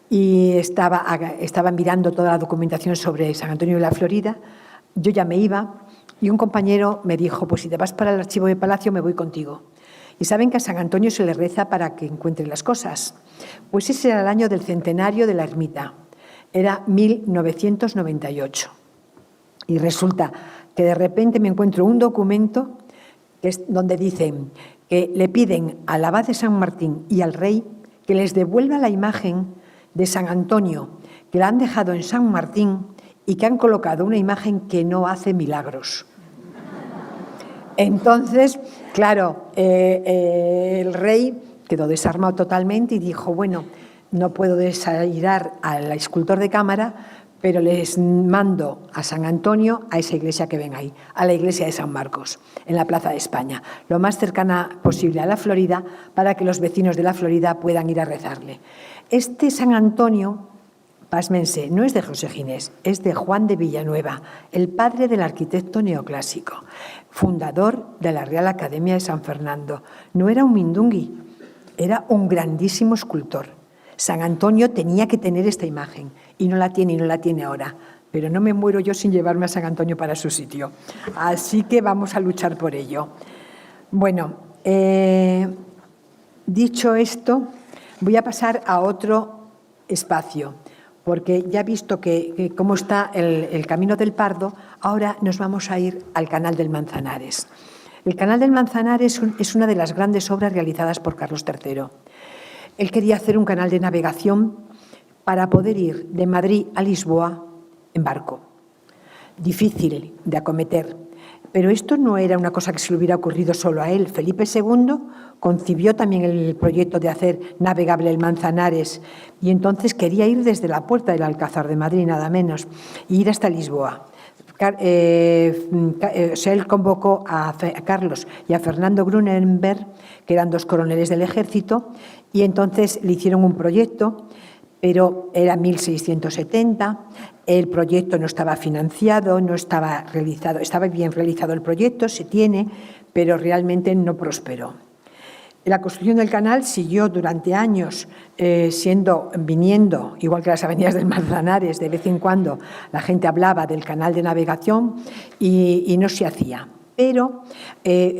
y estaba mirando toda la documentación sobre San Antonio de la Florida. Yo ya me iba y un compañero me dijo, pues si te vas para el Archivo de Palacio, me voy contigo. Y saben que a San Antonio se le reza para que encuentre las cosas. Pues ese era el año del centenario de la ermita. Era 1998. Y resulta que de repente me encuentro un documento donde dicen que le piden al abad de San Martín y al rey que les devuelva la imagen de San Antonio, que la han dejado en San Martín y que han colocado una imagen que no hace milagros. Entonces, claro, el rey quedó desarmado totalmente y dijo, bueno, no puedo desairar al escultor de cámara, pero les mando a San Antonio, a esa iglesia que ven ahí, a la iglesia de San Marcos, en la Plaza de España, lo más cercana posible a la Florida, para que los vecinos de la Florida puedan ir a rezarle. Este San Antonio, pásmense, no es de José Ginés, es de Juan de Villanueva, el padre del arquitecto neoclásico, fundador de la Real Academia de San Fernando. No era un mindungui, era un grandísimo escultor. San Antonio tenía que tener esta imagen y no la tiene ahora. Pero no me muero yo sin llevarme a San Antonio para su sitio. Así que vamos a luchar por ello. Bueno, dicho esto, voy a pasar a otro espacio, porque ya he visto que cómo está el Camino del Pardo, ahora nos vamos a ir al Canal del Manzanares. El Canal del Manzanares es una de las grandes obras realizadas por Carlos III. Él quería hacer un canal de navegación para poder ir de Madrid a Lisboa en barco. Difícil de acometer, pero esto no era una cosa que se le hubiera ocurrido solo a él. Felipe II concibió también el proyecto de hacer navegable el Manzanares y entonces quería ir desde la puerta del Alcázar de Madrid, nada menos, y ir hasta Lisboa. Él convocó a Carlos y a Fernando Grunenberg, que eran dos coroneles del ejército, y entonces le hicieron un proyecto, pero era 1670, el proyecto no estaba financiado, no estaba realizado, estaba bien realizado el proyecto, se tiene, pero realmente no prosperó. La construcción del canal siguió durante años viniendo, igual que las avenidas del Manzanares, de vez en cuando la gente hablaba del canal de navegación y no se hacía. Pero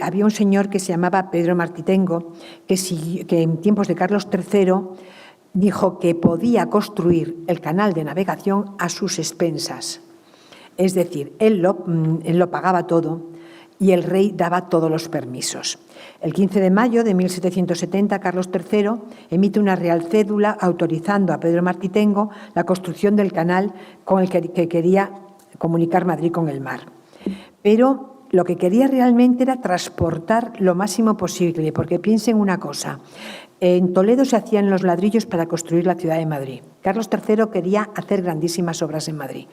había un señor que se llamaba Pedro Martitengo, que en tiempos de Carlos III dijo que podía construir el canal de navegación a sus expensas. Es decir, él lo pagaba todo y el rey daba todos los permisos. El 15 de mayo de 1770, Carlos III emite una real cédula autorizando a Pedro Martitengo la construcción del canal con el que quería comunicar Madrid con el mar. Pero lo que quería realmente era transportar lo máximo posible, porque piensen una cosa, en Toledo se hacían los ladrillos para construir la ciudad de Madrid. Carlos III quería hacer grandísimas obras en Madrid,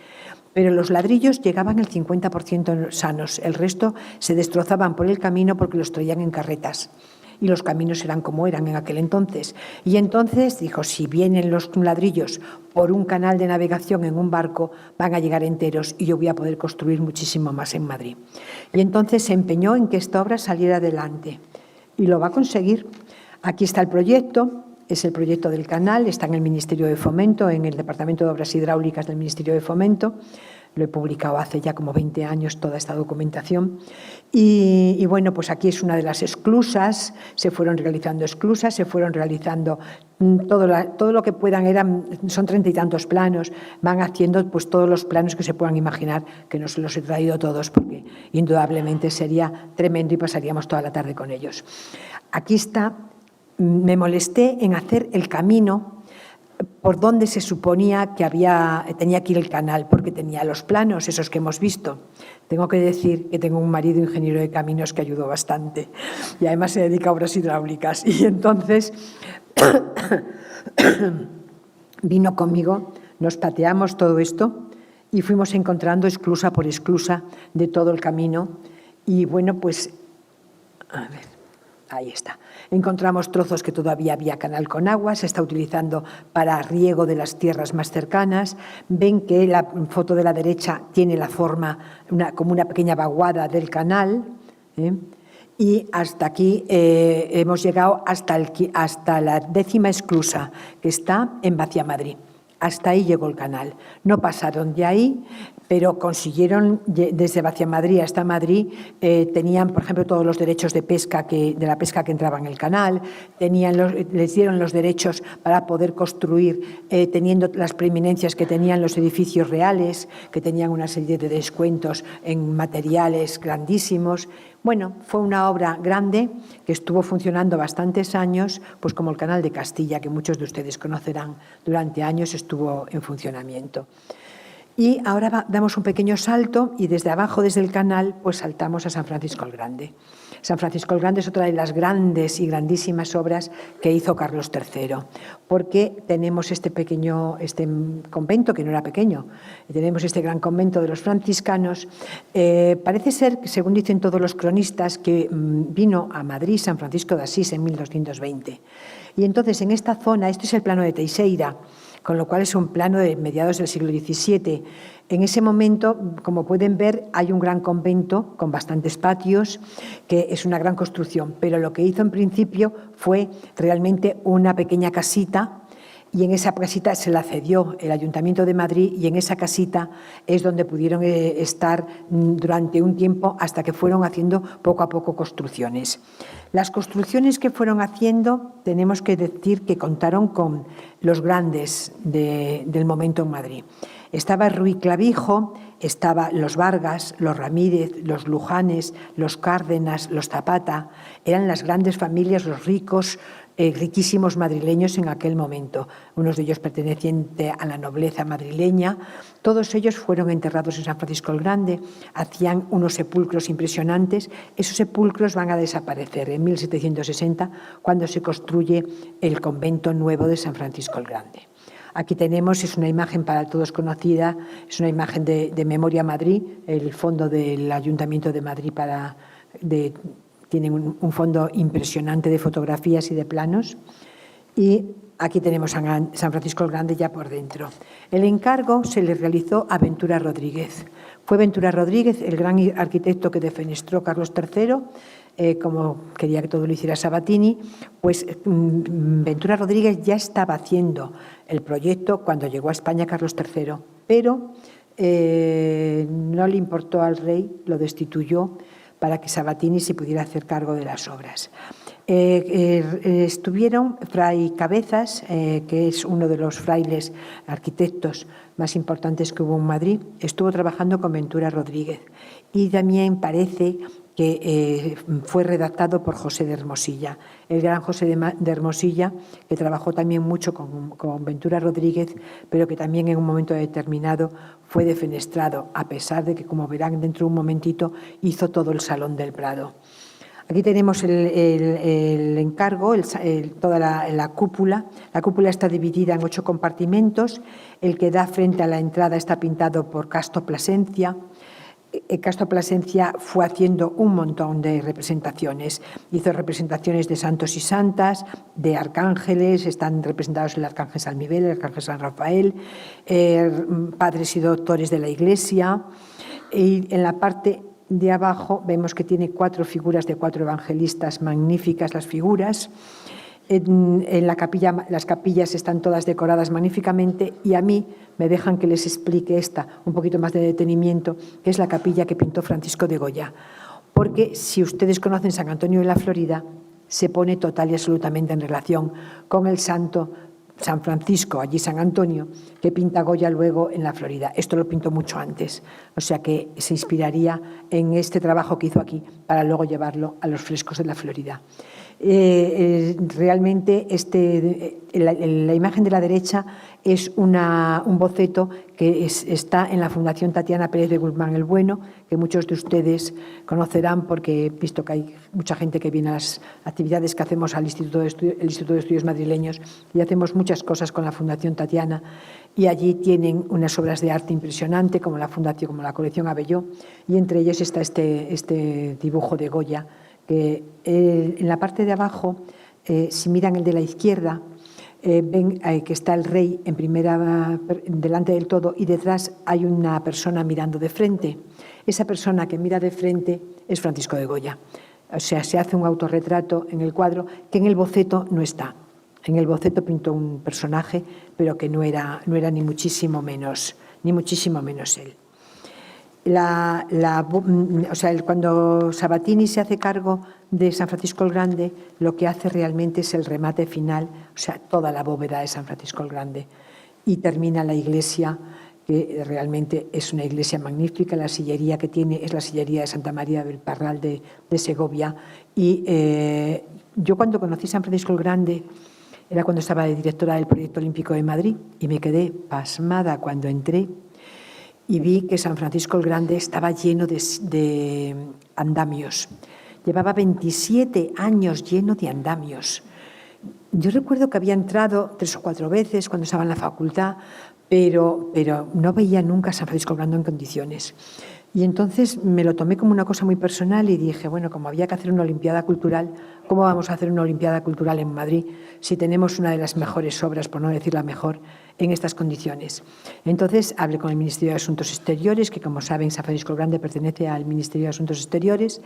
pero los ladrillos llegaban el 50% sanos, el resto se destrozaban por el camino porque los traían en carretas. Y los caminos eran como eran en aquel entonces. Y entonces dijo, si vienen los ladrillos por un canal de navegación en un barco, van a llegar enteros y yo voy a poder construir muchísimo más en Madrid. Y entonces se empeñó en que esta obra saliera adelante. Y lo va a conseguir. Aquí está el proyecto, es el proyecto del canal, está en el Ministerio de Fomento, en el Departamento de Obras Hidráulicas del Ministerio de Fomento. Lo he publicado hace ya como 20 años toda esta documentación. Y bueno, pues aquí es una de las esclusas, se fueron realizando esclusas, se fueron realizando todo lo que puedan, son 30 y tantos planos, van haciendo pues todos los planos que se puedan imaginar, que no se los he traído todos porque indudablemente sería tremendo y pasaríamos toda la tarde con ellos. Aquí está, me molesté en hacer el camino por donde se suponía que tenía que ir el canal, porque tenía los planos, esos que hemos visto. Tengo que decir que tengo un marido ingeniero de caminos que ayudó bastante y además se dedica a obras hidráulicas. Y entonces vino conmigo, nos pateamos todo esto y fuimos encontrando esclusa por esclusa de todo el camino. Y bueno, pues, a ver, ahí está. Encontramos trozos que todavía había canal con agua, se está utilizando para riego de las tierras más cercanas. Ven que la foto de la derecha tiene la forma como una pequeña vaguada del canal. Y hasta aquí hemos llegado hasta la 10ª esclusa, que está en Vaciamadrid. Hasta ahí llegó el canal. No pasaron de ahí, pero consiguieron, desde Vaciamadrid hasta Madrid, tenían, por ejemplo, todos los derechos de la pesca que entraba en el canal, les dieron los derechos para poder construir, teniendo las preeminencias que tenían los edificios reales, que tenían una serie de descuentos en materiales grandísimos. Bueno, fue una obra grande que estuvo funcionando bastantes años, pues como el Canal de Castilla, que muchos de ustedes conocerán, durante años estuvo en funcionamiento. Y ahora damos un pequeño salto y desde abajo, desde el canal, pues saltamos a San Francisco el Grande. San Francisco el Grande es otra de las grandes y grandísimas obras que hizo Carlos III, porque tenemos este convento, que no era pequeño, tenemos este gran convento de los franciscanos. Parece ser, según dicen todos los cronistas, que vino a Madrid San Francisco de Asís en 1220. Y entonces en esta zona, este es el plano de Teixeira, con lo cual es un plano de mediados del siglo XVII. En ese momento, como pueden ver, hay un gran convento con bastantes patios, que es una gran construcción, pero lo que hizo en principio fue realmente una pequeña casita, y en esa casita se la cedió el Ayuntamiento de Madrid, y en esa casita es donde pudieron estar durante un tiempo hasta que fueron haciendo poco a poco construcciones. Las construcciones que fueron haciendo, tenemos que decir que contaron con los grandes del momento en Madrid. Estaba Ruy Clavijo, estaba los Vargas, los Ramírez, los Lujanes, los Cárdenas, los Zapata. Eran las grandes familias, los ricos, riquísimos madrileños en aquel momento, unos de ellos pertenecientes a la nobleza madrileña. Todos ellos fueron enterrados en San Francisco el Grande, hacían unos sepulcros impresionantes. Esos sepulcros van a desaparecer en 1760, cuando se construye el convento nuevo de San Francisco el Grande. Aquí tenemos, es una imagen para todos conocida, es una imagen de Memoria Madrid, el fondo del Ayuntamiento de Madrid tienen un fondo impresionante de fotografías y de planos. Y aquí tenemos a San Francisco el Grande ya por dentro. El encargo se le realizó a Ventura Rodríguez. Fue Ventura Rodríguez, el gran arquitecto que defenestró Carlos III, como quería que todo lo hiciera Sabatini, pues Ventura Rodríguez ya estaba haciendo el proyecto cuando llegó a España Carlos III, pero no le importó al rey, lo destituyó para que Sabatini se pudiera hacer cargo de las obras. Estuvieron Fray Cabezas, que es uno de los frailes arquitectos más importantes que hubo en Madrid, estuvo trabajando con Ventura Rodríguez, y también parece que fue redactado por José de Hermosilla, el gran José de Hermosilla, que trabajó también mucho con Ventura Rodríguez, pero que también en un momento determinado fue defenestrado, a pesar de que, como verán dentro de un momentito, hizo todo el Salón del Prado. Aquí tenemos el encargo, toda la cúpula. La cúpula está dividida en 8 compartimentos. El que da frente a la entrada está pintado por Casto Plasencia. Casto Plasencia fue haciendo un montón de representaciones. Hizo representaciones de santos y santas, de arcángeles, están representados el arcángel San Miguel, el arcángel San Rafael, padres y doctores de la Iglesia. Y en la parte de abajo vemos que tiene 4 figuras de 4 evangelistas, magníficas las figuras. En la capilla, las capillas están todas decoradas magníficamente y a mí me dejan que les explique un poquito más de detenimiento, que es la capilla que pintó Francisco de Goya. Porque si ustedes conocen San Antonio de la Florida, se pone total y absolutamente en relación con el santo San Francisco, allí San Antonio, que pinta Goya luego en la Florida. Esto lo pintó mucho antes, o sea que se inspiraría en este trabajo que hizo aquí para luego llevarlo a los frescos de la Florida. Realmente la imagen de la derecha es un boceto que está en la Fundación Tatiana Pérez de Guzmán el Bueno, que muchos de ustedes conocerán porque he visto que hay mucha gente que viene a las actividades que hacemos al Instituto de Estudios Madrileños y hacemos muchas cosas con la Fundación Tatiana y allí tienen unas obras de arte impresionante como la colección Abelló y entre ellos está este dibujo de Goya que en la parte de abajo, si miran el de la izquierda, ven que está el rey delante del todo y detrás hay una persona mirando de frente. Esa persona que mira de frente es Francisco de Goya. O sea, se hace un autorretrato en el cuadro que en el boceto no está. En el boceto pintó un personaje, pero que no era ni muchísimo menos él. Cuando Sabatini se hace cargo de San Francisco el Grande, lo que hace realmente es el remate final, o sea, toda la bóveda de San Francisco el Grande. Y termina la iglesia, que realmente es una iglesia magnífica. La sillería que tiene es la sillería de Santa María del Parral de Segovia. Y yo cuando conocí San Francisco el Grande, era cuando estaba de directora del Proyecto Olímpico de Madrid, y me quedé pasmada cuando entré y vi que San Francisco el Grande estaba lleno de andamios. Llevaba 27 años lleno de andamios. Yo recuerdo que había entrado 3 o 4 veces cuando estaba en la facultad, pero no veía nunca a San Francisco el Grande en condiciones. Y entonces me lo tomé como una cosa muy personal y dije, bueno, como había que hacer una olimpiada cultural, ¿cómo vamos a hacer una olimpiada cultural en Madrid si tenemos una de las mejores obras, por no decir la mejor, en estas condiciones? Entonces hablé con el Ministerio de Asuntos Exteriores, que como saben San Francisco el Grande pertenece al Ministerio de Asuntos Exteriores,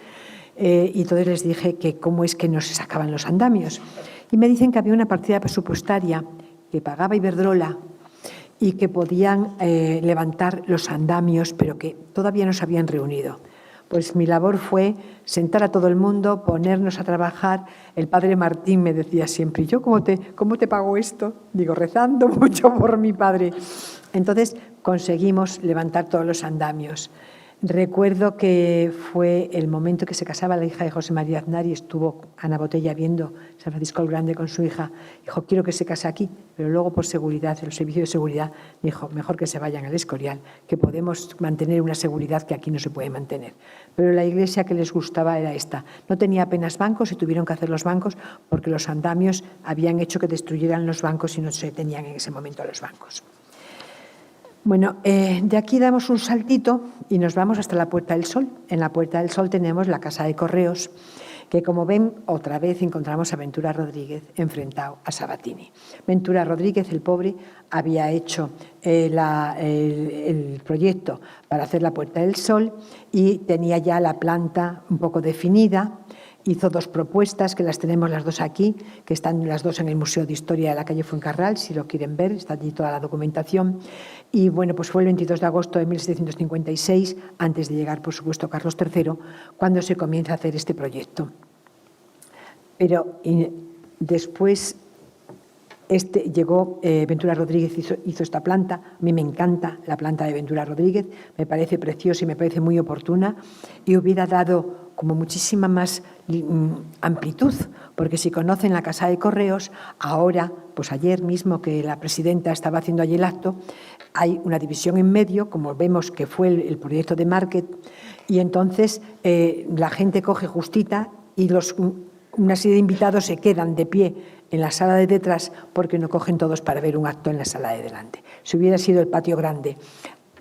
y entonces les dije que cómo es que no se sacaban los andamios. Y me dicen que había una partida presupuestaria que pagaba Iberdrola y que podían levantar los andamios, pero que todavía no se habían reunido. Pues mi labor fue sentar a todo el mundo, ponernos a trabajar. El padre Martín me decía siempre, ¿y yo cómo te pago esto? Digo, rezando mucho por mi padre. Entonces conseguimos levantar todos los andamios. Recuerdo que fue el momento que se casaba la hija de José María Aznar y estuvo Ana Botella viendo San Francisco el Grande con su hija. Dijo, quiero que se case aquí, pero luego por seguridad, el servicio de seguridad, dijo, mejor que se vayan al Escorial, que podemos mantener una seguridad que aquí no se puede mantener. Pero la iglesia que les gustaba era esta. No tenía apenas bancos y tuvieron que hacer los bancos porque los andamios habían hecho que destruyeran los bancos y no se tenían en ese momento los bancos. Bueno, de aquí damos un saltito y nos vamos hasta la Puerta del Sol. En la Puerta del Sol tenemos la Casa de Correos, que como ven, otra vez encontramos a Ventura Rodríguez enfrentado a Sabatini. Ventura Rodríguez, el pobre, había hecho el proyecto para hacer la Puerta del Sol y tenía ya la planta un poco definida. Hizo 2 propuestas, que las tenemos las 2 aquí, que están las 2 en el Museo de Historia de la calle Fuencarral, si lo quieren ver, está allí toda la documentación. Y bueno, pues fue el 22 de agosto de 1756, antes de llegar, por supuesto, Carlos III, cuando se comienza a hacer este proyecto. Pero después llegó Ventura Rodríguez, hizo esta planta. A mí me encanta la planta de Ventura Rodríguez, me parece preciosa y me parece muy oportuna y hubiera dado como muchísima más amplitud, porque si conocen la Casa de Correos, ahora, pues ayer mismo que la presidenta estaba haciendo allí el acto, hay una división en medio, como vemos que fue el proyecto de Market, y entonces la gente coge justita y una serie de invitados se quedan de pie en la sala de detrás porque no cogen todos para ver un acto en la sala de delante. Si hubiera sido el patio grande,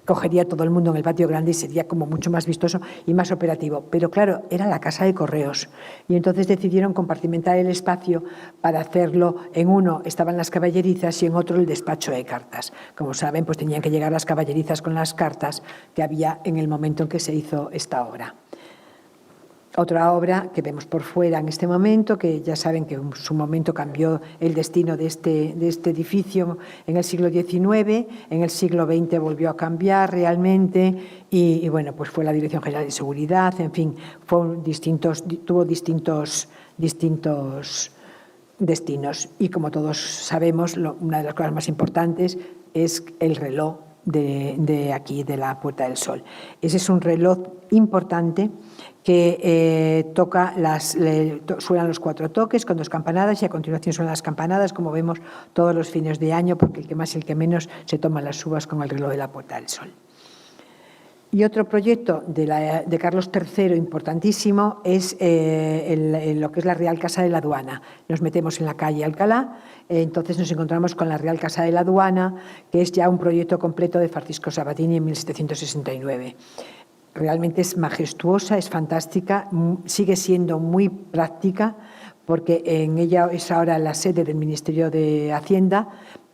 cogería todo el mundo en el patio grande y sería como mucho más vistoso y más operativo. Pero claro, era la Casa de Correos y entonces decidieron compartimentar el espacio para hacerlo. En uno estaban las caballerizas y en otro el despacho de cartas. Como saben, pues tenían que llegar las caballerizas con las cartas que había en el momento en que se hizo esta obra. Otra obra que vemos por fuera en este momento, que ya saben que en su momento cambió el destino de este edificio en el siglo XIX, en el siglo XX volvió a cambiar realmente y bueno, pues fue la Dirección General de Seguridad, en fin, tuvo distintos destinos. Y como todos sabemos, una de las cosas más importantes es el reloj de aquí, de la Puerta del Sol. Ese es un reloj importante que suenan los 4 toques con 2 campanadas y a continuación suenan las campanadas, como vemos todos los fines de año, porque el que más y el que menos se toman las uvas con el reloj de la Puerta del Sol. Y otro proyecto de Carlos III importantísimo es lo que es la Real Casa de la Aduana. Nos metemos en la calle Alcalá, entonces nos encontramos con la Real Casa de la Aduana, que es ya un proyecto completo de Francisco Sabatini en 1769. Realmente es majestuosa, es fantástica, sigue siendo muy práctica, porque en ella es ahora la sede del Ministerio de Hacienda,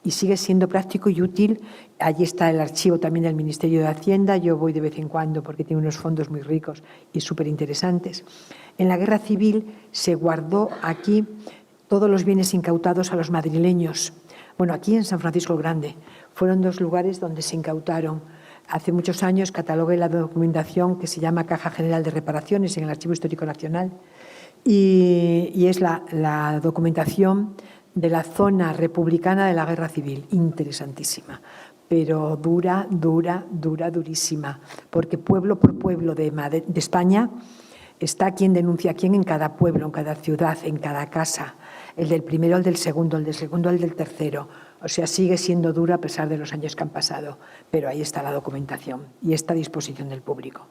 y sigue siendo práctico y útil. Allí está el archivo también del Ministerio de Hacienda. Yo voy de vez en cuando porque tiene unos fondos muy ricos y súper interesantes. En la Guerra Civil se guardó aquí todos los bienes incautados a los madrileños. Bueno, aquí en San Francisco el Grande fueron 2 lugares donde se incautaron. Hace muchos años catalogué la documentación que se llama Caja General de Reparaciones en el Archivo Histórico Nacional y es la documentación de la zona republicana de la Guerra Civil, interesantísima, pero durísima, porque pueblo por pueblo de España está quien denuncia a quién en cada pueblo, en cada ciudad, en cada casa, el del primero, el del segundo, el del tercero. O sea, sigue siendo dura a pesar de los años que han pasado, pero ahí está la documentación y está a disposición del público.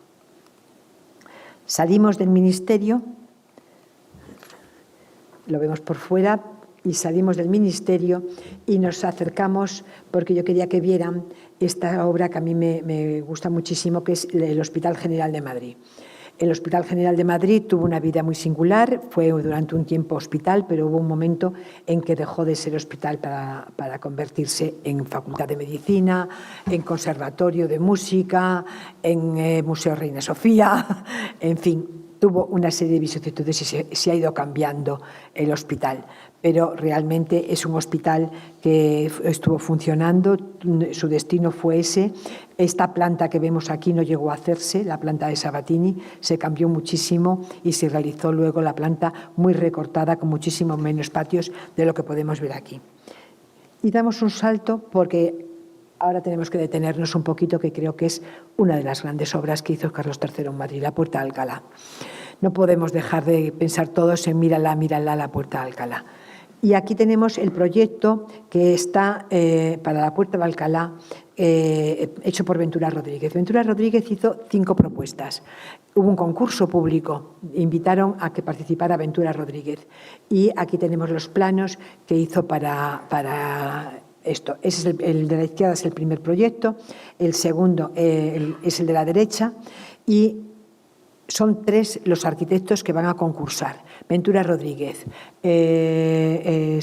Salimos del ministerio, lo vemos por fuera, y salimos del ministerio y nos acercamos, porque yo quería que vieran esta obra que a mí me gusta muchísimo, que es el Hospital General de Madrid. El Hospital General de Madrid tuvo una vida muy singular, fue durante un tiempo hospital, pero hubo un momento en que dejó de ser hospital para convertirse en Facultad de Medicina, en Conservatorio de Música, en Museo Reina Sofía, en fin, tuvo una serie de vicisitudes y se ha ido cambiando el hospital, pero realmente es un hospital que estuvo funcionando, su destino fue ese. Esta planta que vemos aquí no llegó a hacerse, la planta de Sabatini, se cambió muchísimo y se realizó luego la planta muy recortada con muchísimo menos patios de lo que podemos ver aquí. Y damos un salto porque ahora tenemos que detenernos un poquito, que creo que es una de las grandes obras que hizo Carlos III en Madrid, la Puerta de Alcalá. No podemos dejar de pensar todos en mírala, la Puerta de Alcalá. Y aquí tenemos el proyecto que está para la Puerta de Alcalá, hecho por Ventura Rodríguez. Ventura Rodríguez hizo 5 propuestas. Hubo un concurso público, invitaron a que participara Ventura Rodríguez. Y aquí tenemos los planos que hizo para esto. Ese es el de la izquierda, es el primer proyecto. El segundo es el de la derecha. Y son 3 los arquitectos que van a concursar: Ventura Rodríguez,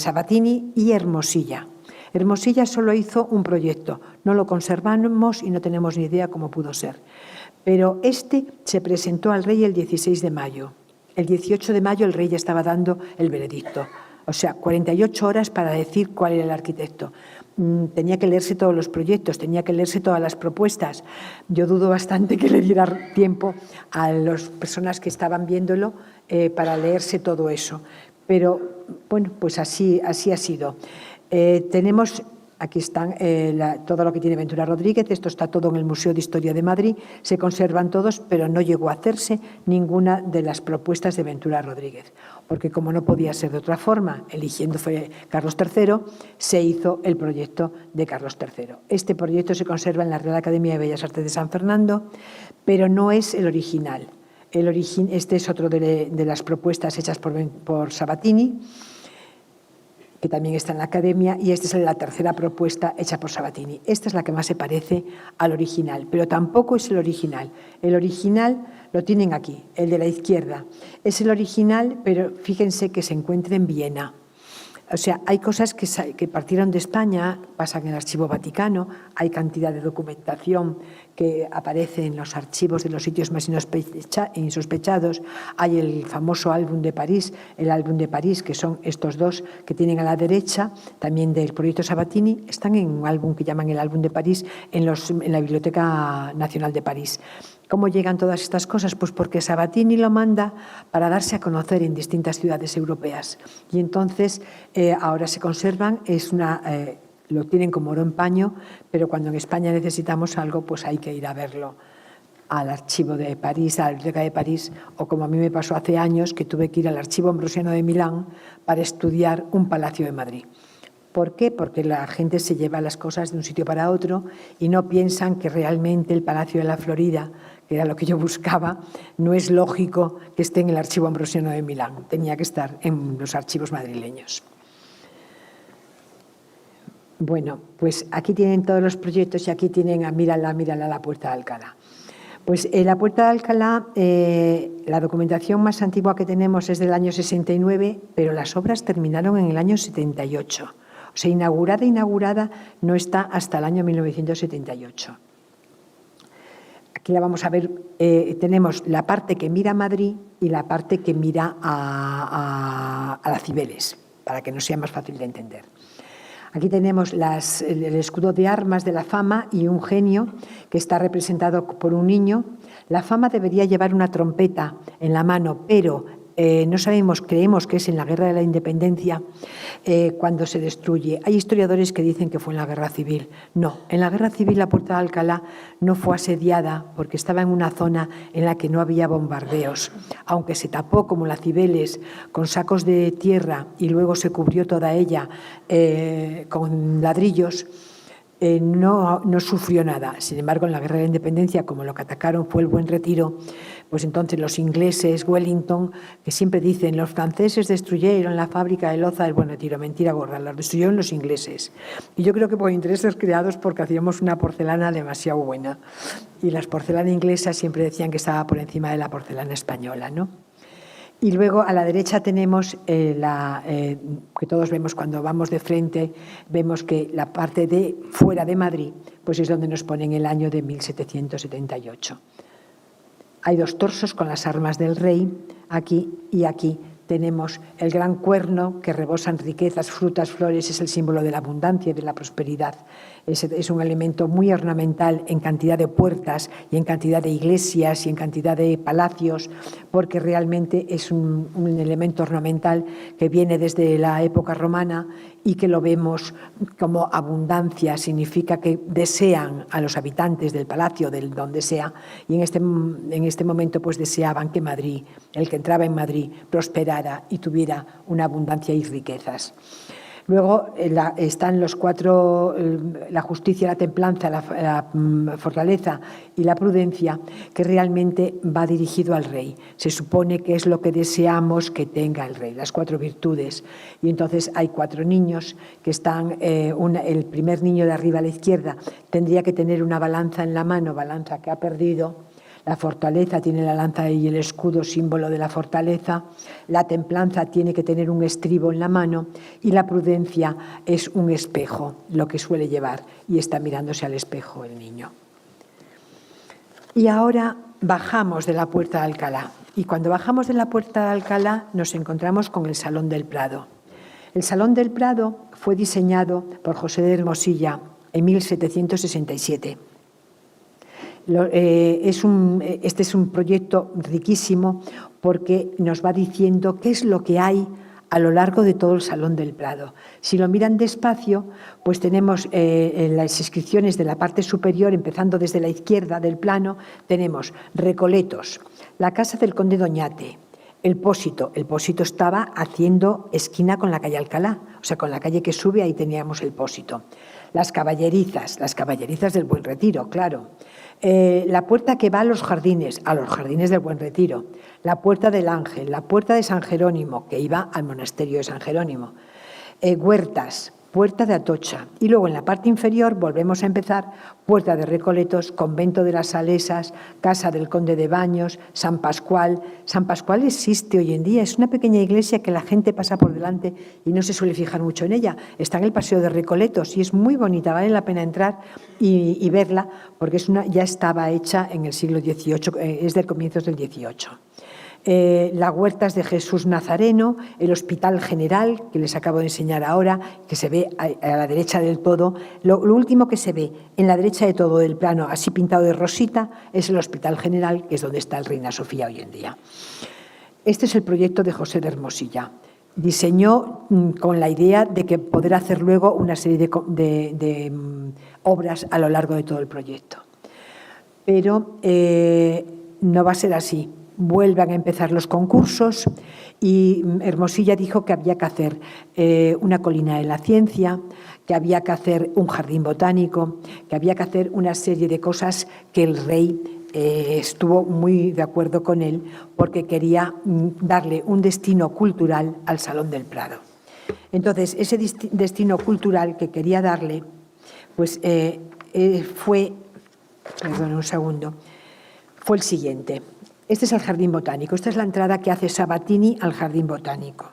Sabatini y Hermosilla. Hermosilla solo hizo un proyecto, no lo conservamos y no tenemos ni idea cómo pudo ser. Pero este se presentó al rey el 16 de mayo. El 18 de mayo el rey ya estaba dando el veredicto. O sea, 48 horas para decir cuál era el arquitecto. Tenía que leerse todos los proyectos, tenía que leerse todas las propuestas. Yo dudo bastante que le diera tiempo a las personas que estaban viéndolo para leerse todo eso. Pero, bueno, pues así ha sido. Tenemos, aquí están todo lo que tiene Ventura Rodríguez. Esto está todo en el Museo de Historia de Madrid. Se conservan todos, pero no llegó a hacerse ninguna de las propuestas de Ventura Rodríguez, porque como no podía ser de otra forma, eligiendo fue Carlos III, se hizo el proyecto de Carlos III. Este proyecto se conserva en la Real Academia de Bellas Artes de San Fernando, pero no es el original. Este es otro de las propuestas hechas por Sabatini, que también está en la Academia, y esta es la tercera propuesta hecha por Sabatini. Esta es la que más se parece al original, pero tampoco es el original. El original lo tienen aquí, el de la izquierda. Es el original, pero fíjense que se encuentra en Viena. O sea, hay cosas que partieron de España, pasan en el Archivo Vaticano, hay cantidad de documentación que aparece en los archivos de los sitios más insospechados. Hay el famoso álbum de París, el álbum de París, que son estos dos que tienen a la derecha, también del proyecto Sabatini, están en un álbum que llaman el álbum de París en la Biblioteca Nacional de París. ¿Cómo llegan todas estas cosas? Pues porque Sabatini lo manda para darse a conocer en distintas ciudades europeas. Y entonces ahora se conservan, lo tienen como oro en paño, pero cuando en España necesitamos algo, pues hay que ir a verlo al Archivo de París, a la Biblioteca de París, o como a mí me pasó hace años, que tuve que ir al Archivo Ambrosiano de Milán para estudiar un palacio de Madrid. ¿Por qué? Porque la gente se lleva las cosas de un sitio para otro y no piensan que realmente el Palacio de la Florida, que era lo que yo buscaba, no es lógico que esté en el Archivo Ambrosiano de Milán. Tenía que estar en los archivos madrileños. Bueno, pues aquí tienen todos los proyectos y aquí tienen mírala, la Puerta de Alcalá. Pues la Puerta de Alcalá, la documentación más antigua que tenemos es del año 69, pero las obras terminaron en el año 78. O sea, inaugurada no está hasta el año 1978. Aquí la vamos a ver, tenemos la parte que mira a Madrid y la parte que mira a las Cibeles, para que nos sea más fácil de entender. Aquí tenemos el escudo de armas de la Fama y un genio que está representado por un niño. La Fama debería llevar una trompeta en la mano, pero no sabemos, creemos que es en la Guerra de la Independencia cuando se destruye. Hay historiadores que dicen que fue en la Guerra Civil. No, en la Guerra Civil la Puerta de Alcalá no fue asediada porque estaba en una zona en la que no había bombardeos. Aunque se tapó como la Cibeles con sacos de tierra y luego se cubrió toda ella con ladrillos, no sufrió nada. Sin embargo, en la Guerra de la Independencia, como lo que atacaron fue el Buen Retiro, pues entonces los ingleses, Wellington, que siempre dicen los franceses destruyeron la fábrica de loza del Buen Retiro. Mentira gorda, la destruyeron los ingleses. Y yo creo que por intereses creados porque hacíamos una porcelana demasiado buena. Y las porcelanas inglesas siempre decían que estaba por encima de la porcelana española, ¿no? Y luego a la derecha tenemos que todos vemos cuando vamos de frente, vemos que la parte de fuera de Madrid pues es donde nos ponen el año de 1778. Hay dos torsos con las armas del rey, aquí y aquí tenemos el gran cuerno que rebosan riquezas, frutas, flores, es el símbolo de la abundancia y de la prosperidad. Es un elemento muy ornamental en cantidad de puertas y en cantidad de iglesias y en cantidad de palacios, porque realmente es un elemento ornamental que viene desde la época romana y que lo vemos como abundancia, significa que desean a los habitantes del palacio, del donde sea, y en este momento pues deseaban que Madrid, el que entraba en Madrid, prosperara y tuviera una abundancia y riquezas. Luego están los cuatro, la justicia, la templanza, la fortaleza y la prudencia, que realmente va dirigido al rey. Se supone que es lo que deseamos que tenga el rey, las cuatro virtudes. Y entonces hay cuatro niños que están, el primer niño de arriba a la izquierda tendría que tener una balanza en la mano, balanza que ha perdido. La fortaleza tiene la lanza y el escudo, símbolo de la fortaleza. La templanza tiene que tener un estribo en la mano y la prudencia es un espejo, lo que suele llevar, y está mirándose al espejo el niño. Y ahora bajamos de la Puerta de Alcalá. Y cuando bajamos de la Puerta de Alcalá nos encontramos con el Salón del Prado. El Salón del Prado fue diseñado por José de Hermosilla en 1767. Este es un proyecto riquísimo porque nos va diciendo qué es lo que hay a lo largo de todo el Salón del Prado. Si lo miran despacio, pues tenemos en las inscripciones de la parte superior, empezando desde la izquierda del plano, tenemos Recoletos, la casa del conde Doñate, el Pósito. El Pósito estaba haciendo esquina con la calle Alcalá, o sea, con la calle que sube, ahí teníamos el Pósito. Las caballerizas del Buen Retiro, claro. La puerta que va a los jardines del Buen Retiro, la puerta del Ángel, la puerta de San Jerónimo, que iba al monasterio de San Jerónimo, huertas, Puerta de Atocha. Y luego en la parte inferior volvemos a empezar Puerta de Recoletos, Convento de las Salesas, Casa del Conde de Baños, San Pascual. San Pascual existe hoy en día, es una pequeña iglesia que la gente pasa por delante y no se suele fijar mucho en ella. Está en el Paseo de Recoletos y es muy bonita, vale la pena entrar y verla porque ya estaba hecha en el siglo XVIII, es del comienzos del XVIII. Las huertas de Jesús Nazareno, el Hospital General, que les acabo de enseñar ahora, que se ve a la derecha del todo. Lo último que se ve en la derecha de todo del plano, así pintado de rosita, es el Hospital General, que es donde está el Reina Sofía hoy en día. Este es el proyecto de José de Hermosilla. Diseñó con la idea de que poder hacer luego una serie de obras a lo largo de todo el proyecto. Pero no va a ser así. Vuelvan a empezar los concursos y Hermosilla dijo que había que hacer una colina de la ciencia, que había que hacer un jardín botánico, que había que hacer una serie de cosas que el rey estuvo muy de acuerdo con él porque quería darle un destino cultural al Salón del Prado. Entonces, ese destino cultural que quería darle, pues fue el siguiente. Este es el Jardín Botánico, esta es la entrada que hace Sabatini al Jardín Botánico.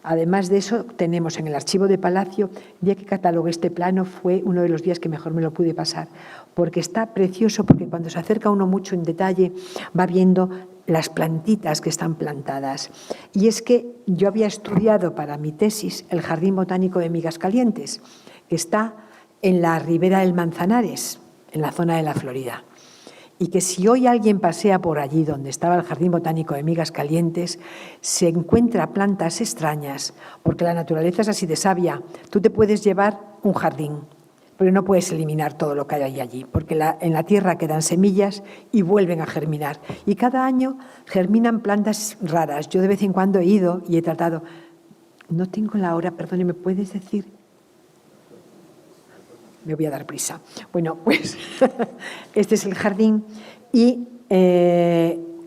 Además de eso, tenemos en el Archivo de Palacio, el día que catalogué este plano fue uno de los días que mejor me lo pude pasar, porque está precioso, porque cuando se acerca uno mucho en detalle va viendo las plantitas que están plantadas. Y es que yo había estudiado para mi tesis el Jardín Botánico de Migascalientes, que está en la ribera del Manzanares, en la zona de la Florida. Y que si hoy alguien pasea por allí donde estaba el Jardín Botánico de Migascalientes, se encuentra plantas extrañas, porque la naturaleza es así de sabia. Tú te puedes llevar un jardín, pero no puedes eliminar todo lo que hay allí, porque en la tierra quedan semillas y vuelven a germinar. Y cada año germinan plantas raras. Yo de vez en cuando he ido y he tratado. No tengo la hora, perdone, ¿me puedes decir? Me voy a dar prisa. Bueno, pues este es el jardín y,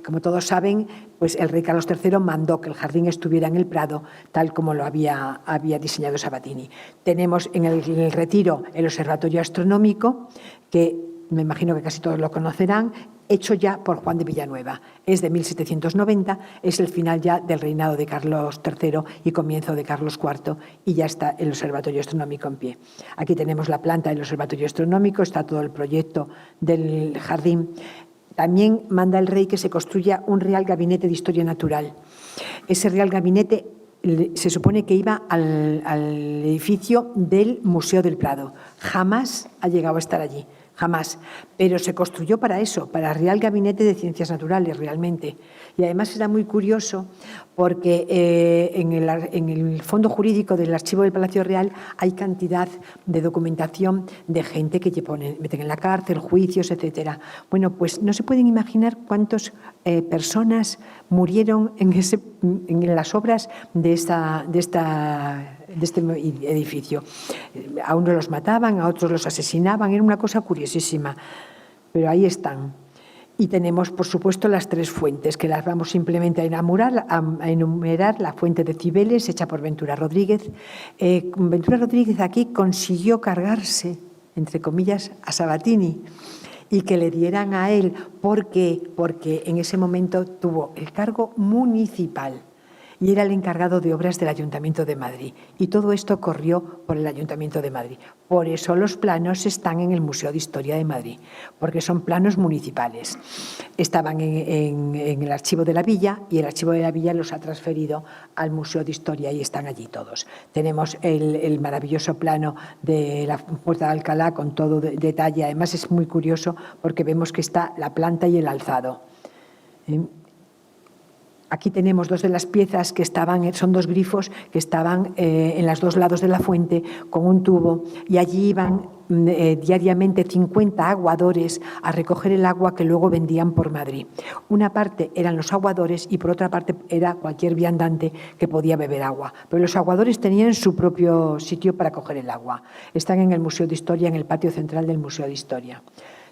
como todos saben, pues el rey Carlos III mandó que el jardín estuviera en el Prado, tal como lo había diseñado Sabatini. Tenemos en el Retiro el Observatorio Astronómico, que me imagino que casi todos lo conocerán, hecho ya por Juan de Villanueva. Es de 1790, es el final ya del reinado de Carlos III y comienzo de Carlos IV, y ya está el Observatorio Astronómico en pie. Aquí tenemos la planta del Observatorio Astronómico, está todo el proyecto del jardín. También manda el rey que se construya un Real Gabinete de Historia Natural. Ese Real Gabinete se supone que iba al edificio del Museo del Prado. Jamás ha llegado a estar allí. Jamás, pero se construyó para eso, para el Real Gabinete de Ciencias Naturales, realmente. Y además era muy curioso porque en el fondo jurídico del Archivo del Palacio Real hay cantidad de documentación de gente que meten en la cárcel, juicios, etcétera. Bueno, pues no se pueden imaginar cuántas personas murieron en las obras de este edificio. A unos los mataban, a otros los asesinaban, era una cosa curiosísima, pero ahí están. Y tenemos, por supuesto, las tres fuentes, que las vamos simplemente a enumerar. La fuente de Cibeles, hecha por Ventura Rodríguez. Ventura Rodríguez aquí consiguió cargarse, entre comillas, a Sabatini, y que le dieran a él, porque en ese momento tuvo el cargo municipal y era el encargado de obras del Ayuntamiento de Madrid. Y todo esto corrió por el Ayuntamiento de Madrid. Por eso los planos están en el Museo de Historia de Madrid, porque son planos municipales. Estaban en el Archivo de la Villa y el Archivo de la Villa los ha transferido al Museo de Historia y están allí todos. Tenemos el maravilloso plano de la Puerta de Alcalá con todo detalle. Además es muy curioso porque vemos que está la planta y el alzado. Aquí tenemos dos de las piezas que son dos grifos que estaban en los dos lados de la fuente con un tubo, y allí iban diariamente 50 aguadores a recoger el agua que luego vendían por Madrid. Una parte eran los aguadores y por otra parte era cualquier viandante que podía beber agua. Pero los aguadores tenían su propio sitio para coger el agua. Están en el Museo de Historia, en el patio central del Museo de Historia.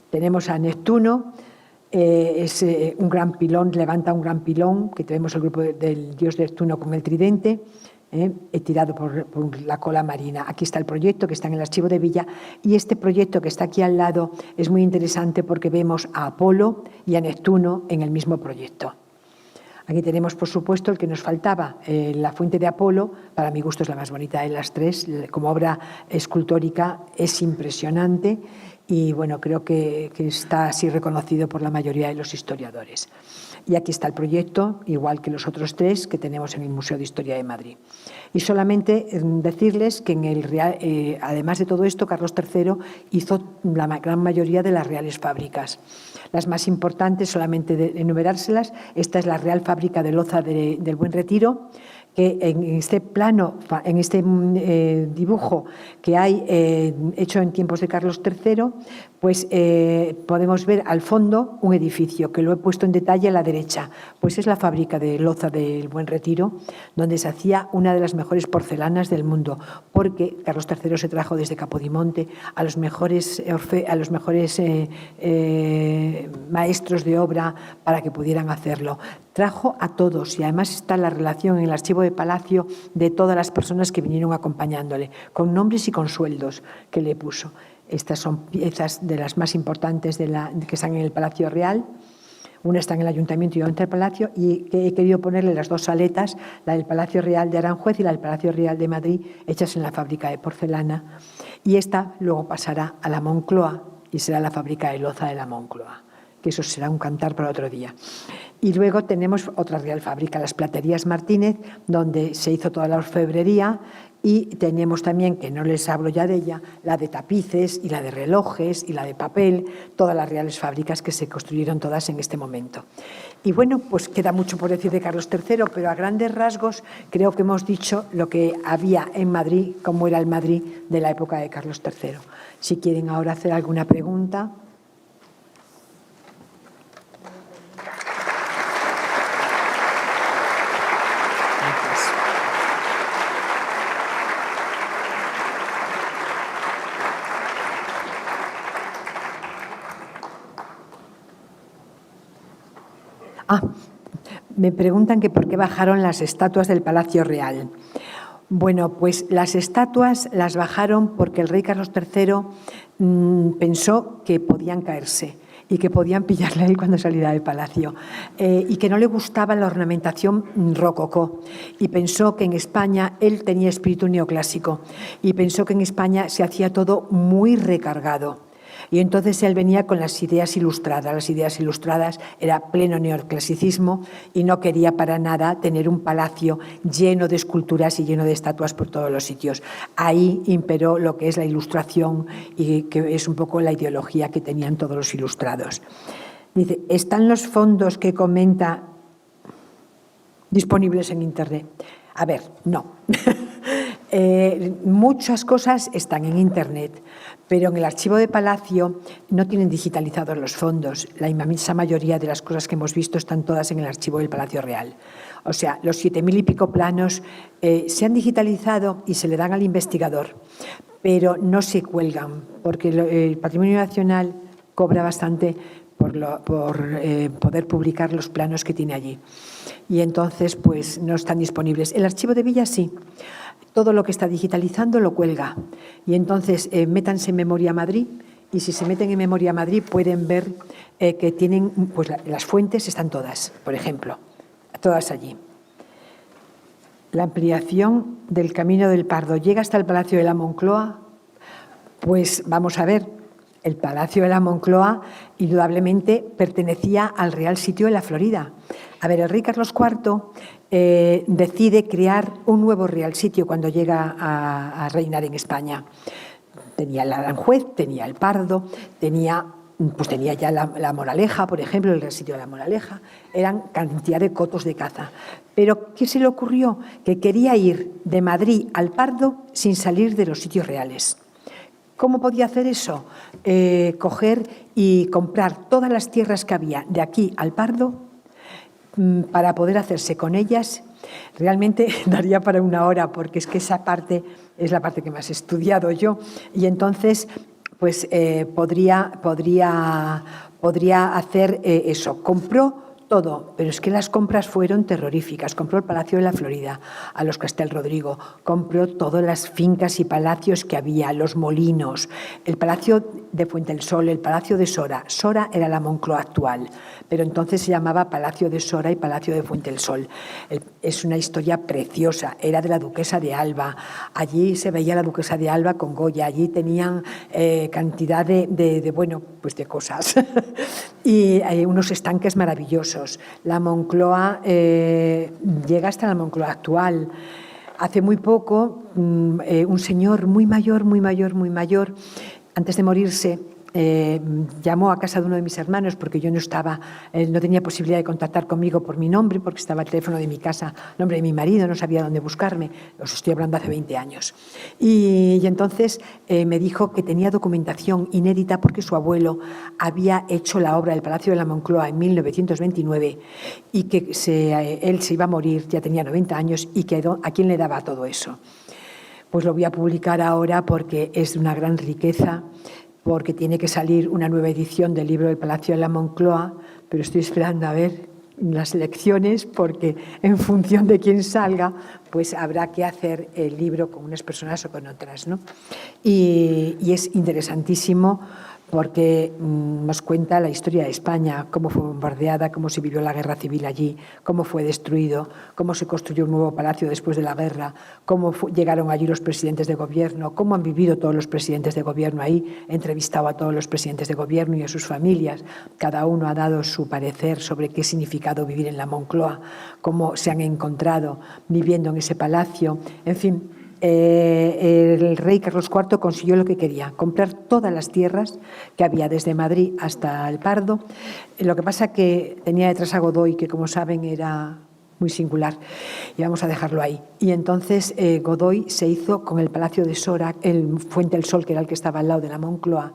Tenemos a Neptuno. Es un gran pilón, levanta un gran pilón, que tenemos el grupo del dios Neptuno con el tridente. tirado por la cola marina. Aquí está el proyecto que está en el Archivo de Villa, y este proyecto que está aquí al lado es muy interesante porque vemos a Apolo y a Neptuno en el mismo proyecto. Aquí tenemos, por supuesto, el que nos faltaba, la fuente de Apolo. Para mi gusto es la más bonita de las tres. Como obra escultórica es impresionante y bueno, creo que está así reconocido por la mayoría de los historiadores. Y aquí está el proyecto, igual que los otros tres que tenemos en el Museo de Historia de Madrid. Y solamente decirles que en el Real, además de todo esto, Carlos III hizo la gran mayoría de las reales fábricas. Las más importantes, solamente de enumerárselas, esta es la Real Fábrica de Loza del Buen Retiro, que en este plano, en este dibujo que hay hecho en tiempos de Carlos III, pues podemos ver al fondo un edificio que lo he puesto en detalle a la derecha. Pues es la fábrica de Loza del Buen Retiro, donde se hacía una de las mejores porcelanas del mundo, porque Carlos III se trajo desde Capodimonte a los mejores maestros de obra para que pudieran hacerlo. Trajo a todos y además está la relación en el archivo de Palacio de todas las personas que vinieron acompañándole, con nombres y con sueldos que le puso. Estas son piezas de las más importantes que están en el Palacio Real. Una está en el Ayuntamiento y otra en el Palacio, y que he querido ponerle las dos saletas, la del Palacio Real de Aranjuez y la del Palacio Real de Madrid, hechas en la fábrica de porcelana. Y esta luego pasará a la Moncloa y será la fábrica de loza de la Moncloa, que eso será un cantar para otro día. Y luego tenemos otra real fábrica, las Platerías Martínez, donde se hizo toda la orfebrería, y tenemos también, que no les hablo ya de ella, la de tapices y la de relojes y la de papel, todas las reales fábricas que se construyeron todas en este momento. Y bueno, pues queda mucho por decir de Carlos III, pero a grandes rasgos creo que hemos dicho lo que había en Madrid, cómo era el Madrid de la época de Carlos III. Si quieren ahora hacer alguna pregunta. Me preguntan que por qué bajaron las estatuas del Palacio Real. Bueno, pues las estatuas las bajaron porque el rey Carlos III pensó que podían caerse y que podían pillarle a él cuando saliera del palacio, y que no le gustaba la ornamentación rococó, y pensó que en España, él tenía espíritu neoclásico, y pensó que en España se hacía todo muy recargado. Y entonces él venía con las ideas ilustradas. Las ideas ilustradas era pleno neoclasicismo y no quería para nada tener un palacio lleno de esculturas y lleno de estatuas por todos los sitios. Ahí imperó lo que es la ilustración y que es un poco la ideología que tenían todos los ilustrados. Dice, ¿están los fondos que comenta disponibles en Internet? A ver, no. Muchas cosas están en Internet, pero en el archivo de Palacio no tienen digitalizados los fondos. La inmensa mayoría de las cosas que hemos visto están todas en el archivo del Palacio Real. O sea, los 7.000 y pico planos se han digitalizado y se le dan al investigador, pero no se cuelgan, porque el Patrimonio Nacional cobra bastante por poder publicar los planos que tiene allí. Y entonces, pues, no están disponibles. El archivo de Villa sí. Todo lo que está digitalizando lo cuelga. Y entonces, métanse en Memoria Madrid, y si se meten en Memoria Madrid pueden ver que tienen, pues las fuentes están todas, por ejemplo, todas allí. La ampliación del Camino del Pardo llega hasta el Palacio de la Moncloa. Pues vamos a ver, el Palacio de la Moncloa indudablemente pertenecía al Real Sitio de la Florida. A ver, el rey Carlos IV decide crear un nuevo Real Sitio cuando llega a reinar en España. Tenía el Aranjuez, tenía el Pardo, tenía ya la Moraleja, por ejemplo, el Real Sitio de la Moraleja. Eran cantidad de cotos de caza. Pero, ¿qué se le ocurrió? Que quería ir de Madrid al Pardo sin salir de los sitios reales. ¿Cómo podía hacer eso? Coger y comprar todas las tierras que había de aquí al Pardo para poder hacerse con ellas. Realmente daría para una hora, porque es que esa parte es la parte que más he estudiado yo, y entonces pues podría hacer eso. Compró todo, pero es que las compras fueron terroríficas. Compró el Palacio de la Florida, a los Castel Rodrigo, compró todas las fincas y palacios que había, los molinos, el Palacio de Fuentesol, el Palacio de Sora. Sora era la Moncloa actual, pero entonces se llamaba Palacio de Sora y Palacio de Fuentesol. Es una historia preciosa, era de la duquesa de Alba. Allí se veía la duquesa de Alba con Goya, allí tenían cantidad de cosas y unos estanques maravillosos. La Moncloa llega hasta la Moncloa actual. Hace muy poco, un señor muy mayor, antes de morirse, llamó a casa de uno de mis hermanos porque yo no tenía posibilidad de contactar conmigo por mi nombre, porque estaba el teléfono de mi casa, el nombre de mi marido, no sabía dónde buscarme. Os estoy hablando hace 20 años. Y entonces me dijo que tenía documentación inédita porque su abuelo había hecho la obra del Palacio de la Moncloa en 1929 y que él se iba a morir, ya tenía 90 años, y que a quién le daba todo eso. Pues lo voy a publicar ahora porque es de una gran riqueza, porque tiene que salir una nueva edición del libro del Palacio de la Moncloa, pero estoy esperando a ver las elecciones, porque en función de quién salga, pues habrá que hacer el libro con unas personas o con otras, ¿no? Y es interesantísimo porque nos cuenta la historia de España, cómo fue bombardeada, cómo se vivió la guerra civil allí, cómo fue destruido, cómo se construyó un nuevo palacio después de la guerra, cómo llegaron allí los presidentes de gobierno, cómo han vivido todos los presidentes de gobierno ahí. He entrevistado a todos los presidentes de gobierno y a sus familias. Cada uno ha dado su parecer sobre qué significado vivir en la Moncloa, cómo se han encontrado viviendo en ese palacio. En fin, el rey Carlos IV consiguió lo que quería, comprar todas las tierras que había desde Madrid hasta el Pardo. Lo que pasa que tenía detrás a Godoy, que como saben era muy singular, y vamos a dejarlo ahí. Y entonces Godoy se hizo con el Palacio de Sora, el Fuentesol, que era el que estaba al lado de la Moncloa,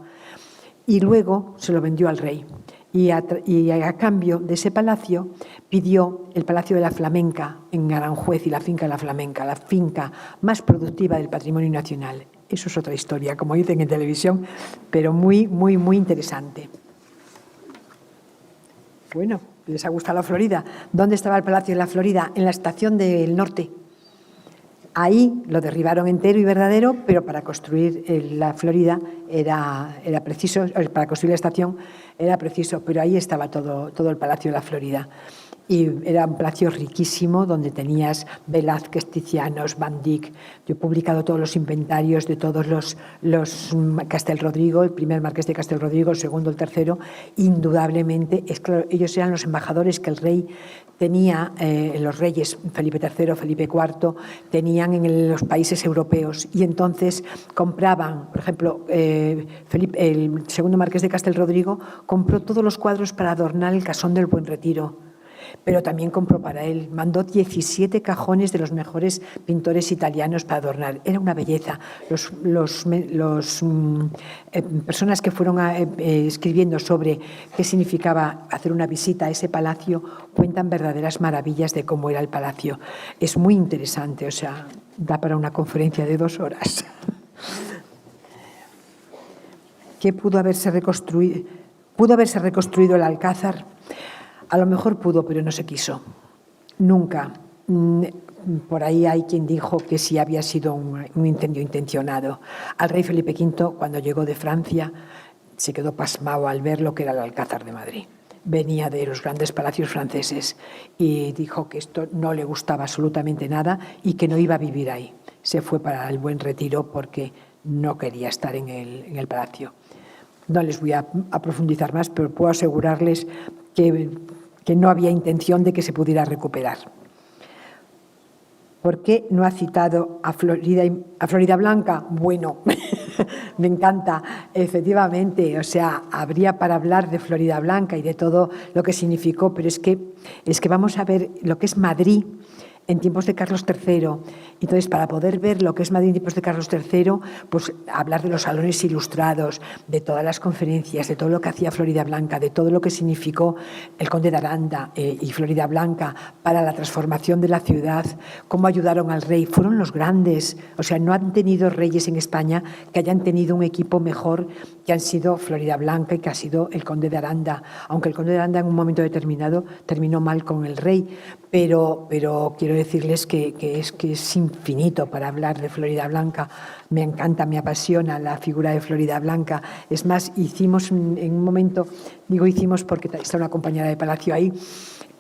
y luego se lo vendió al rey. Y a cambio de ese palacio pidió el Palacio de la Flamenca en Aranjuez y la finca de la Flamenca, la finca más productiva del patrimonio nacional. Eso es otra historia, como dicen en televisión, pero muy, muy, muy interesante. Bueno, ¿les ha gustado la Florida? ¿Dónde estaba el Palacio de la Florida? En la estación del norte. Ahí lo derribaron entero y verdadero, pero para construir la Florida era preciso, para construir la estación era preciso, pero ahí estaba todo el Palacio de la Florida. Y era un palacio riquísimo donde tenías Velázquez, Tizianos, Van Dyck. Yo he publicado todos los inventarios de todos los Castel Rodrigo, el primer marqués de Castel Rodrigo, el segundo, el tercero. Indudablemente, es claro, ellos eran los embajadores que el rey tenía, los reyes Felipe III, Felipe IV, tenían en los países europeos, y entonces compraban, por ejemplo, Felipe, el segundo marqués de Castel Rodrigo compró todos los cuadros para adornar el Casón del Buen Retiro, pero también compró para él, mandó 17 cajones de los mejores pintores italianos para adornar. Era una belleza. Personas que fueron escribiendo sobre qué significaba hacer una visita a ese palacio cuentan verdaderas maravillas de cómo era el palacio. Es muy interesante, o sea, da para una conferencia de 2 horas. ¿Qué pudo haberse reconstruido? ¿Pudo haberse reconstruido el Alcázar? A lo mejor pudo, pero no se quiso. Nunca. Por ahí hay quien dijo que sí había sido un incendio intencionado. Al rey Felipe V, cuando llegó de Francia, se quedó pasmado al ver lo que era el Alcázar de Madrid. Venía de los grandes palacios franceses y dijo que esto no le gustaba absolutamente nada y que no iba a vivir ahí. Se fue para el Buen Retiro porque no quería estar en el palacio. No les voy a profundizar más, pero puedo asegurarles que no había intención de que se pudiera recuperar. ¿Por qué no ha citado a Florida Blanca? Bueno, me encanta, efectivamente, o sea, habría para hablar de Florida Blanca y de todo lo que significó, pero es que vamos a ver lo que es Madrid. en tiempos de Carlos III. Entonces, para poder ver lo que es Madrid en tiempos de Carlos III, pues hablar de los salones ilustrados, de todas las conferencias, de todo lo que hacía Floridablanca, de todo lo que significó el conde de Aranda y Floridablanca para la transformación de la ciudad, cómo ayudaron al rey. Fueron los grandes, o sea, no han tenido reyes en España que hayan tenido un equipo mejor que han sido Floridablanca y que ha sido el conde de Aranda, aunque el conde de Aranda en un momento determinado terminó mal con el rey, pero quiero decirles que es infinito para hablar de Floridablanca. Me encanta, me apasiona la figura de Floridablanca. Es más, hicimos en un momento, digo hicimos porque está una compañera de Palacio ahí,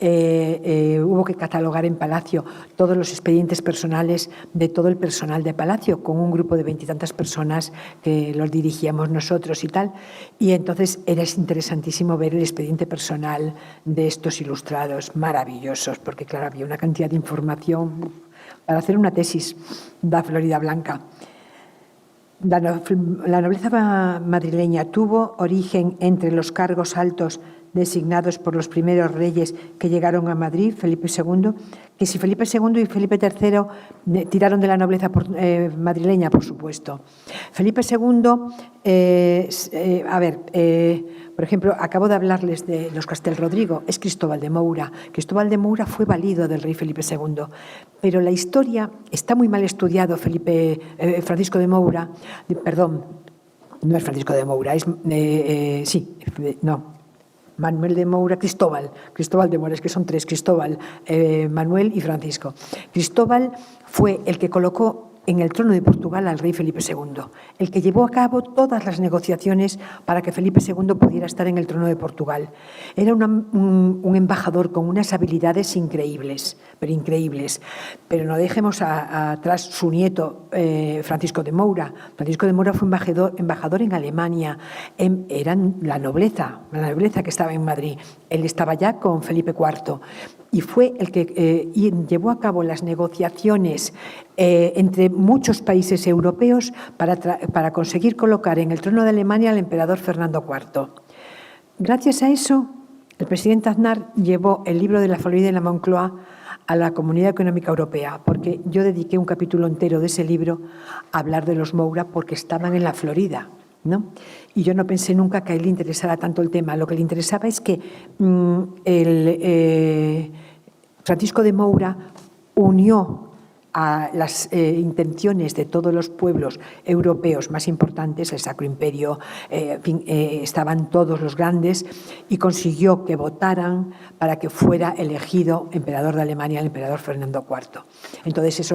hubo que catalogar en Palacio todos los expedientes personales de todo el personal de Palacio, con un grupo de 20 y tantas personas que los dirigíamos nosotros y tal. Y entonces era interesantísimo ver el expediente personal de estos ilustrados, maravillosos, porque claro, había una cantidad de información para hacer una tesis de Floridablanca. La nobleza madrileña tuvo origen entre los cargos altos designados por los primeros reyes que llegaron a Madrid, Felipe II, que si Felipe II y Felipe III tiraron de la nobleza madrileña, por supuesto. Felipe II, por ejemplo, acabo de hablarles de los Castelrodrigo, es Cristóbal de Moura. Cristóbal de Moura fue valido del rey Felipe II, pero la historia está muy mal estudiado. Francisco de Moura, perdón, no es Francisco de Moura, Manuel de Moura, Cristóbal de Moura, es que son tres, Cristóbal, Manuel y Francisco. Cristóbal fue el que colocó en el trono de Portugal al rey Felipe II, el que llevó a cabo todas las negociaciones para que Felipe II pudiera estar en el trono de Portugal. Era un embajador con unas habilidades increíbles, pero no dejemos atrás su nieto, Francisco de Moura. Francisco de Moura fue embajador en Alemania, eran la nobleza que estaba en Madrid. Él estaba ya con Felipe IV y fue el que llevó a cabo las negociaciones entre muchos países europeos para conseguir colocar en el trono de Alemania al emperador Fernando IV. Gracias a eso, el presidente Aznar llevó el libro de la Florida y la Moncloa a la Comunidad Económica Europea, porque yo dediqué un capítulo entero de ese libro a hablar de los Moura porque estaban en la Florida, ¿no? Y yo no pensé nunca que a él le interesara tanto el tema. Lo que le interesaba es que Francisco de Moura unió a las intenciones de todos los pueblos europeos más importantes, el Sacro Imperio, estaban todos los grandes, y consiguió que votaran para que fuera elegido emperador de Alemania el emperador Fernando IV. Entonces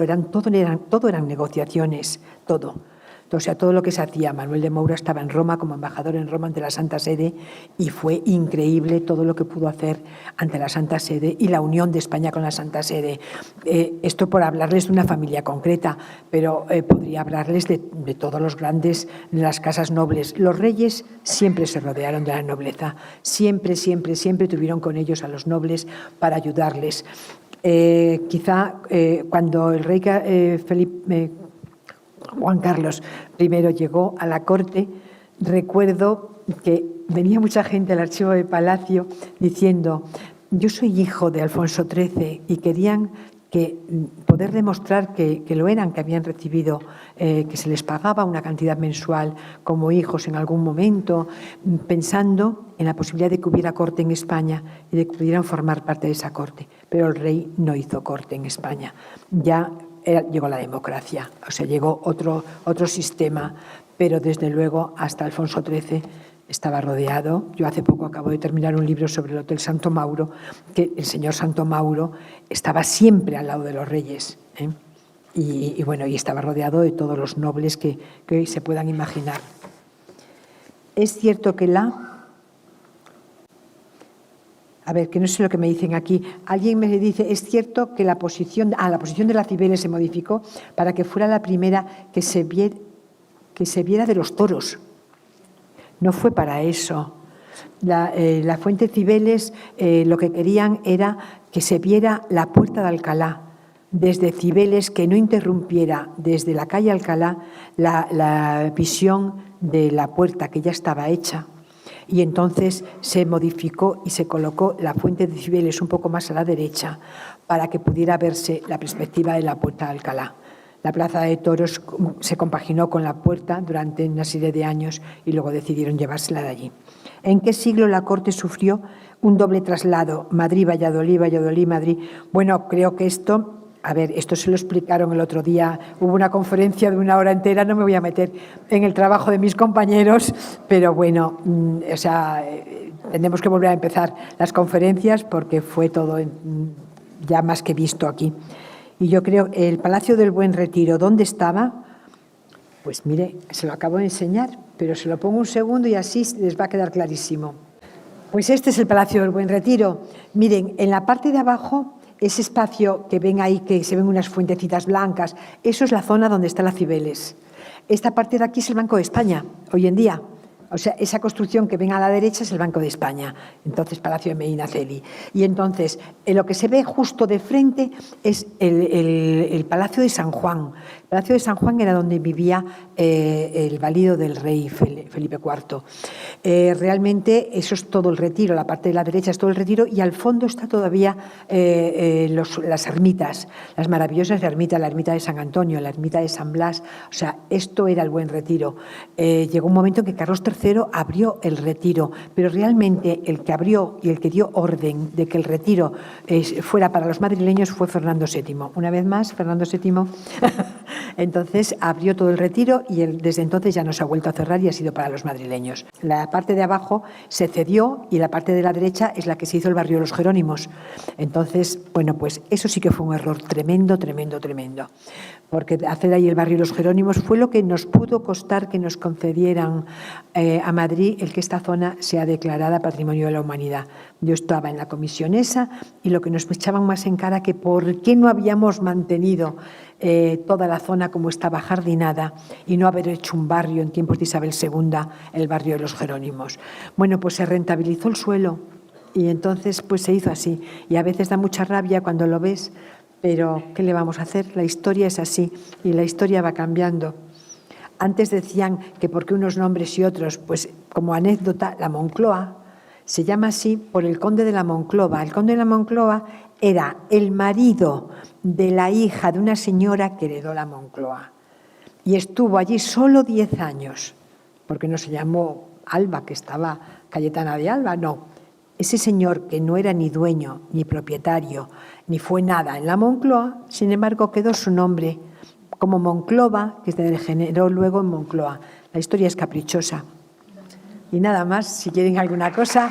todo eran negociaciones, todo. O sea, todo lo que se hacía. Manuel de Moura estaba en Roma como embajador en Roma ante la Santa Sede y fue increíble todo lo que pudo hacer ante la Santa Sede y la unión de España con la Santa Sede. Esto por hablarles de una familia concreta, pero podría hablarles de todos los grandes, de las casas nobles. Los reyes siempre se rodearon de la nobleza, siempre tuvieron con ellos a los nobles para ayudarles. Cuando el rey Juan Carlos I llegó a la corte, recuerdo que venía mucha gente al archivo de Palacio diciendo: yo soy hijo de Alfonso XIII, y querían poder demostrar que lo eran, que habían recibido, que se les pagaba una cantidad mensual como hijos en algún momento, pensando en la posibilidad de que hubiera corte en España y de que pudieran formar parte de esa corte. Pero el rey no hizo corte en España. Ya llegó la democracia, o sea, llegó otro sistema, pero desde luego hasta Alfonso XIII estaba rodeado. Yo hace poco acabo de terminar un libro sobre el Hotel Santo Mauro, que el señor Santo Mauro estaba siempre al lado de los reyes, y estaba rodeado de todos los nobles que se puedan imaginar. Es cierto que que no sé lo que me dicen aquí. Alguien me dice, es cierto que la posición de la Cibeles se modificó para que fuera la primera que se viera de los toros. No fue para eso. La fuente Cibeles lo que querían era que se viera la puerta de Alcalá desde Cibeles, que no interrumpiera desde la calle Alcalá la visión de la puerta que ya estaba hecha. y entonces se modificó y se colocó la fuente de Cibeles un poco más a la derecha para que pudiera verse la perspectiva de la Puerta de Alcalá. La Plaza de Toros se compaginó con la puerta durante una serie de años y luego decidieron llevársela de allí. ¿En qué siglo la corte sufrió un doble traslado? Madrid-Valladolid, Valladolid-Madrid. Bueno, creo que esto se lo explicaron el otro día. Hubo una conferencia de 1 hora entera, no me voy a meter en el trabajo de mis compañeros, pero bueno, tenemos que volver a empezar las conferencias porque fue todo ya más que visto aquí. Y yo creo, el Palacio del Buen Retiro, ¿dónde estaba? Pues mire, se lo acabo de enseñar, pero se lo pongo un segundo y así les va a quedar clarísimo. Pues este es el Palacio del Buen Retiro. Miren, en la parte de abajo, ese espacio que ven ahí, que se ven unas fuentecitas blancas, eso es la zona donde está la Cibeles. Esta parte de aquí es el Banco de España, hoy en día. O sea, esa construcción que ven a la derecha es el Banco de España, entonces Palacio de Medinaceli. Y entonces, lo que se ve justo de frente es el Palacio de San Juan. El Palacio de San Juan era donde vivía el valido del rey Felipe IV. Realmente eso es todo el Retiro, la parte de la derecha es todo el Retiro y al fondo está todavía las ermitas, las maravillosas ermitas, la ermita de San Antonio, la ermita de San Blas. O sea, esto era el Buen Retiro. Llegó un momento en que Carlos III abrió el Retiro, pero realmente el que abrió y el que dio orden de que el Retiro fuera para los madrileños fue Fernando VII. Una vez más, Fernando VII entonces abrió todo el Retiro y desde entonces ya no se ha vuelto a cerrar y ha sido para los madrileños. La parte de abajo se cedió y la parte de la derecha es la que se hizo el barrio de los Jerónimos. Entonces, bueno, pues eso sí que fue un error tremendo, tremendo, tremendo. Porque hacer ahí el barrio de los Jerónimos fue lo que nos pudo costar que nos concedieran a Madrid el que esta zona sea declarada Patrimonio de la Humanidad. Yo estaba en la comisión esa y lo que nos echaban más en cara que por qué no habíamos mantenido toda la zona como estaba jardinada y no haber hecho un barrio en tiempos de Isabel II, el barrio de los Jerónimos. Bueno, pues se rentabilizó el suelo y entonces pues se hizo así. Y a veces da mucha rabia cuando lo ves, pero ¿qué le vamos a hacer? La historia es así y la historia va cambiando. Antes decían que por qué unos nombres y otros, pues como anécdota, la Moncloa se llama así por el conde de la Monclova. El conde de la Monclova era el marido de la hija de una señora que heredó la Moncloa y estuvo allí solo 10 años, porque no se llamó Alba, que estaba Cayetana de Alba, no. Ese señor que no era ni dueño, ni propietario, ni fue nada en la Moncloa, sin embargo quedó su nombre como Monclova, que se degeneró luego en Moncloa. La historia es caprichosa. Y nada más, si quieren alguna cosa...